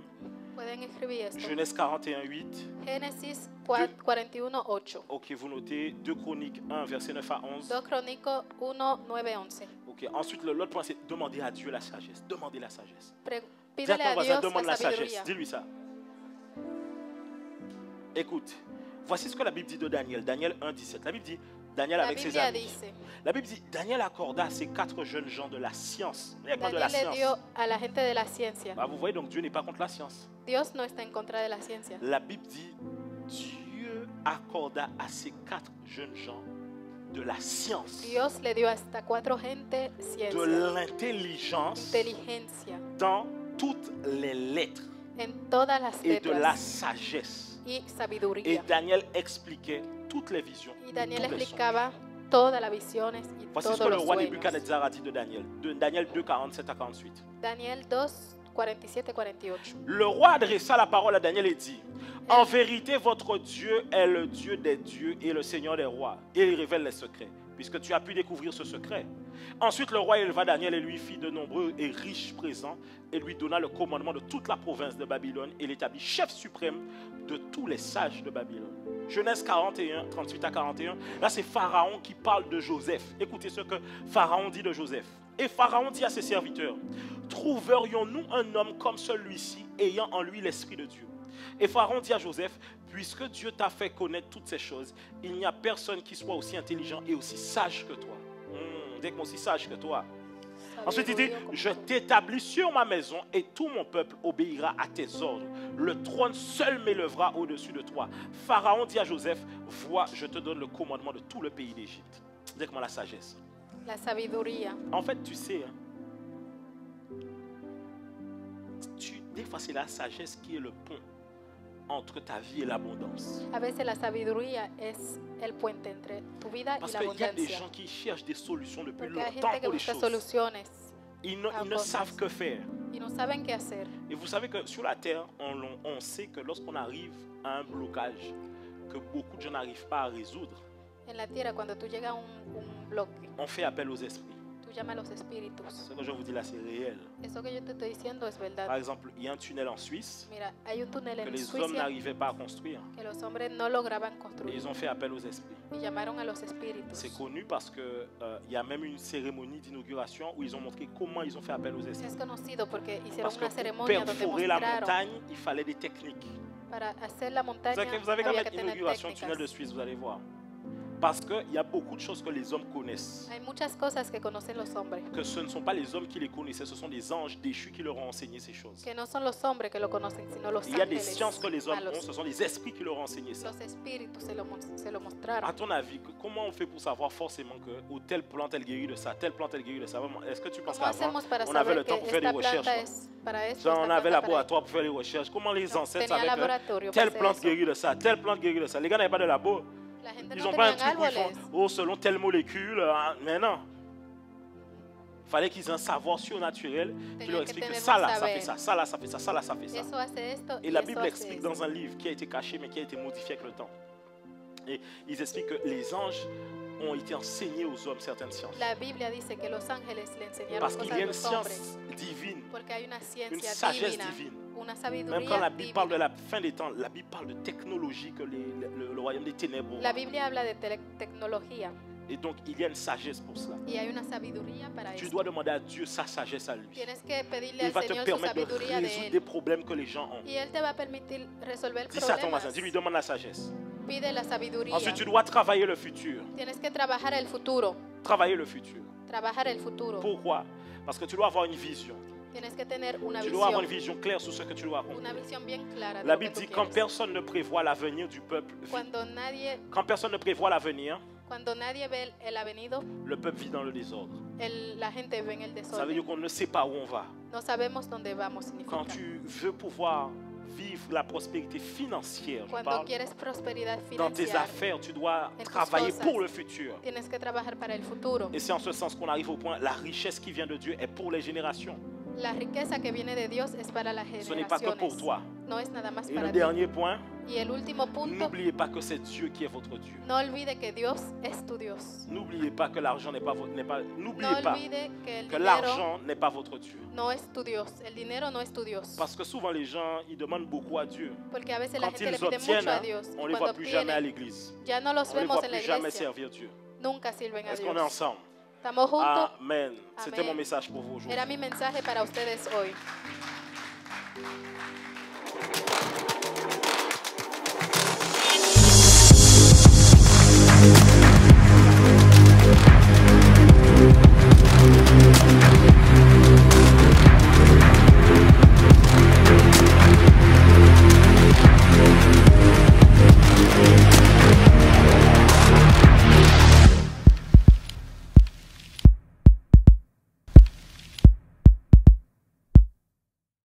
pueden escribir esto. Genèse 41:8. Génesis 41:8. Ok, vous notez 2 Chroniques 1, verset 9 à 11. 2 Crónicos 1, 9, 11. Ok, ensuite, l'autre point, c'est demander à Dieu la sagesse. Demander la sagesse. Dis Pídele à ton a voisin, Dios demande la la sagesse. sabiduría. Dis-lui ça. Écoute, voici ce que la Bible dit de Daniel. Daniel 1:17. La Bible dit, Daniel La avec ses Biblia amis. dice, La Bible dit, Daniel accorda à ces 4 jeunes gens de la science. Il y a pas de la Daniel le science. dio a la gente de la ciencia. Bah, vous voyez, donc Dieu n'est pas contre la science. Dios no está en contra de la ciencia. La Bible dit, Dieu accorda à ces 4 jeunes gens de la science, Dios le dio hasta 4 gente de ciencia, l'intelligence inteligencia, dans toutes les lettres en todas las et de la letras sagesse. y Et sabiduría. Daniel expliquait toutes les visions. Y Daniel tous les explicaba todas las visiones y Voici ce todos que le los roi sueños. Nebuchadnezzar a dit de Daniel. De Daniel 2, 47 à 48. Daniel 2, 47, 48. Le roi adressa la parole à Daniel et dit, en vérité, votre Dieu est le Dieu des dieux et le Seigneur des rois. Et il révèle les secrets, puisque tu as pu découvrir ce secret. Ensuite, le roi éleva Daniel et lui fit de nombreux et riches présents et lui donna le commandement de toute la province de Babylone et l'établit chef suprême de tous les sages de Babylone. Genèse 41, 38 à 41. Là, c'est Pharaon qui parle de Joseph. Écoutez ce que Pharaon dit de Joseph. Et Pharaon dit à ses serviteurs, trouverions-nous un homme comme celui-ci, ayant en lui l'Esprit de Dieu? Et Pharaon dit à Joseph, puisque Dieu t'a fait connaître toutes ces choses, il n'y a personne qui soit aussi intelligent et aussi sage que toi. Dites-moi aussi sage que toi. Ensuite, il dit, je t'établis sur ma maison et tout mon peuple obéira à tes ordres. Le trône seul m'élèvera au-dessus de toi. Pharaon dit à Joseph, vois, je te donne le commandement de tout le pays d'Égypte. Dites-moi la sagesse. La sabiduría. En fait, tu sais, hein, des fois, c'est la sagesse qui est le pont entre ta vie et l'abondance. A veces la sabiduría es el puente entre tu vida y Parce la qu'il y a des abundancia. gens qui cherchent des solutions depuis Porque hay longtemps gente que pour les busca choses. soluciones Ils ne cosas. savent que faire. y no saben qué hacer. Et vous savez que sur la terre, on sait que lorsqu'on arrive à un blocage que beaucoup de gens n'arrivent pas à résoudre, En la tierra, cuando tú llegas a un bloque, on fait appel aux esprits. tú llamas a los espíritus. Ce que je vous dis là, c'est réel. Eso que yo te estoy diciendo es Par verdad. exemple, il y a un tunnel en Suisse Mira, hay un túnel que en les hommes Suiza n'arrivaient pas à construire. que los hombres no lograban Et destruir. ils ont fait appel aux esprits. Y llamaron a los espíritus. C'est connu parce que y a même une cérémonie d'inauguration où ils ont montré comment ils ont fait appel aux esprits. Es conocido porque hicieron Parce una que pour ceremonia donde perforer la mostraron montagne, il fallait des techniques. para hacer la montaña Vous avez qu'à había mettre que tener inauguration tunnel de técnicas. Suisse, vous allez voir. Parce qu'il y a beaucoup de choses que les hommes connaissent. Hay muchas cosas que conocen los hombres, Que ce ne sont pas les hommes qui les connaissaient, ce sont des anges déchus qui leur ont enseigné ces choses. que no son los hombres que lo conocen, sino los Il y a des ángeles sciences que les hommes ont, malos. ce sont les esprits qui leur ont enseigné ça. Los espíritus se lo À mostraron. ton avis, comment on fait pour savoir forcément que ou telle plante elle guérit de ça, telle plante elle guérit de ça? Est-ce que tu penses ¿Cómo qu'avant, hacemos para on avait saber le que temps pour faire des esta recherches? planta Quoi? es para esto, Genre, on esta avait planta para laboratoire pour faire les recherches. Comment les No, ancêtres tenía savaient que laboratorio telle para plante hacer eso. guérit de ça, telle plante guérit de ça? Les gars n'avaient pas de labo. La gente Ils no ont pas un tenían truc où ils font, árboles. oh, selon telle molécule. Mais non. Il fallait qu'ils aient un savoir surnaturel qui Tenían leur que explique que tener ça un là, ça saber. fait ça, ça là, ça fait ça, ça là, ça fait ça. Eso hace esto Et y la eso Bible hace explique esto. dans un livre qui a été caché mais qui a été modifié avec le temps. Et ils expliquent que les anges ont été enseignés aux hommes certaines sciences. La Biblia dice que los ángeles le enseñaron Parce qu'il cosas y a a une los hombres, science divine, porque hay una une ciencia sagesse divina, divine. una Même sabiduría quand la Bible parle de divina. la fin des temps, la Bible parle de technologie que le royaume des ténèbres La aura. Biblia habla de tecnología Et donc il y a une sagesse pour cela. y hay una sabiduría para Tu eso. dois demander à Dieu sa sagesse à lui. Tienes que pedirle Il al va te Señor su permettre de sabiduría de résoudre él des problèmes que les gens ont. y él te va a permitir resolver Dis ça à ton problemas. voisin, dis-lui demande la sagesse. Pide la sabiduría. Ensuite, tu dois travailler le futur. Tienes que trabajar el futuro. Travailler le futur. Trabajar el futuro. Pourquoi? Parce que tu dois avoir une vision. Tienes que tener una Tu dois avoir une visión. vision claire sur ce que tu dois Una accomplir. visión bien clara de La lo que Bible tú dit quand quieres. personne ne prévoit l'avenir du peuple, quand personne ne prévoit l'avenir, Cuando nadie ve el avenido, le peuple vit dans le désordre. la gente ve en el Ça veut dire desorden. qu'on ne sait pas où on va. No sabemos dónde vamos, significa. Quand tu veux pouvoir vivre la prospérité financière, je Cuando parle, quieres prosperidad dans tes financiera, affaires, tu dois en tus travailler cosas. pour le futur. tienes que trabajar para el futuro. Et c'est en ce sens qu'on arrive au point, la richesse qui vient de Dieu est pour les générations. La riqueza que viene de Dios es para las Ce n'est pas que pour generaciones. toi. No es nada más Et para le ti. dernier point, Y el último punto, n'oubliez pas que c'est Dieu qui est votre Dieu. no olvide que Dios es tu Dios. N'oubliez pas que l'argent n'est pas votre, No n'oubliez pas olvide que el que dinero l'argent n'est pas votre Dieu. no es tu Dios. El dinero no es tu Dios. Parce que souvent les gens, ils demandent beaucoup à Dieu. Porque a veces la Quand gente le ils pide obtiennent, mucho a hein, Dios. on Y ne les voit cuando plus jamais à obtienen, l'église. ya no los On ne les vemos voit en la plus jamais iglesia. servir Dieu. Nunca sirven a Est-ce qu'on est Dios. ensemble? Estamos juntos. Amen. C'était Amen. mon message pour vous aujourd'hui. Era mi mensaje para ustedes hoy.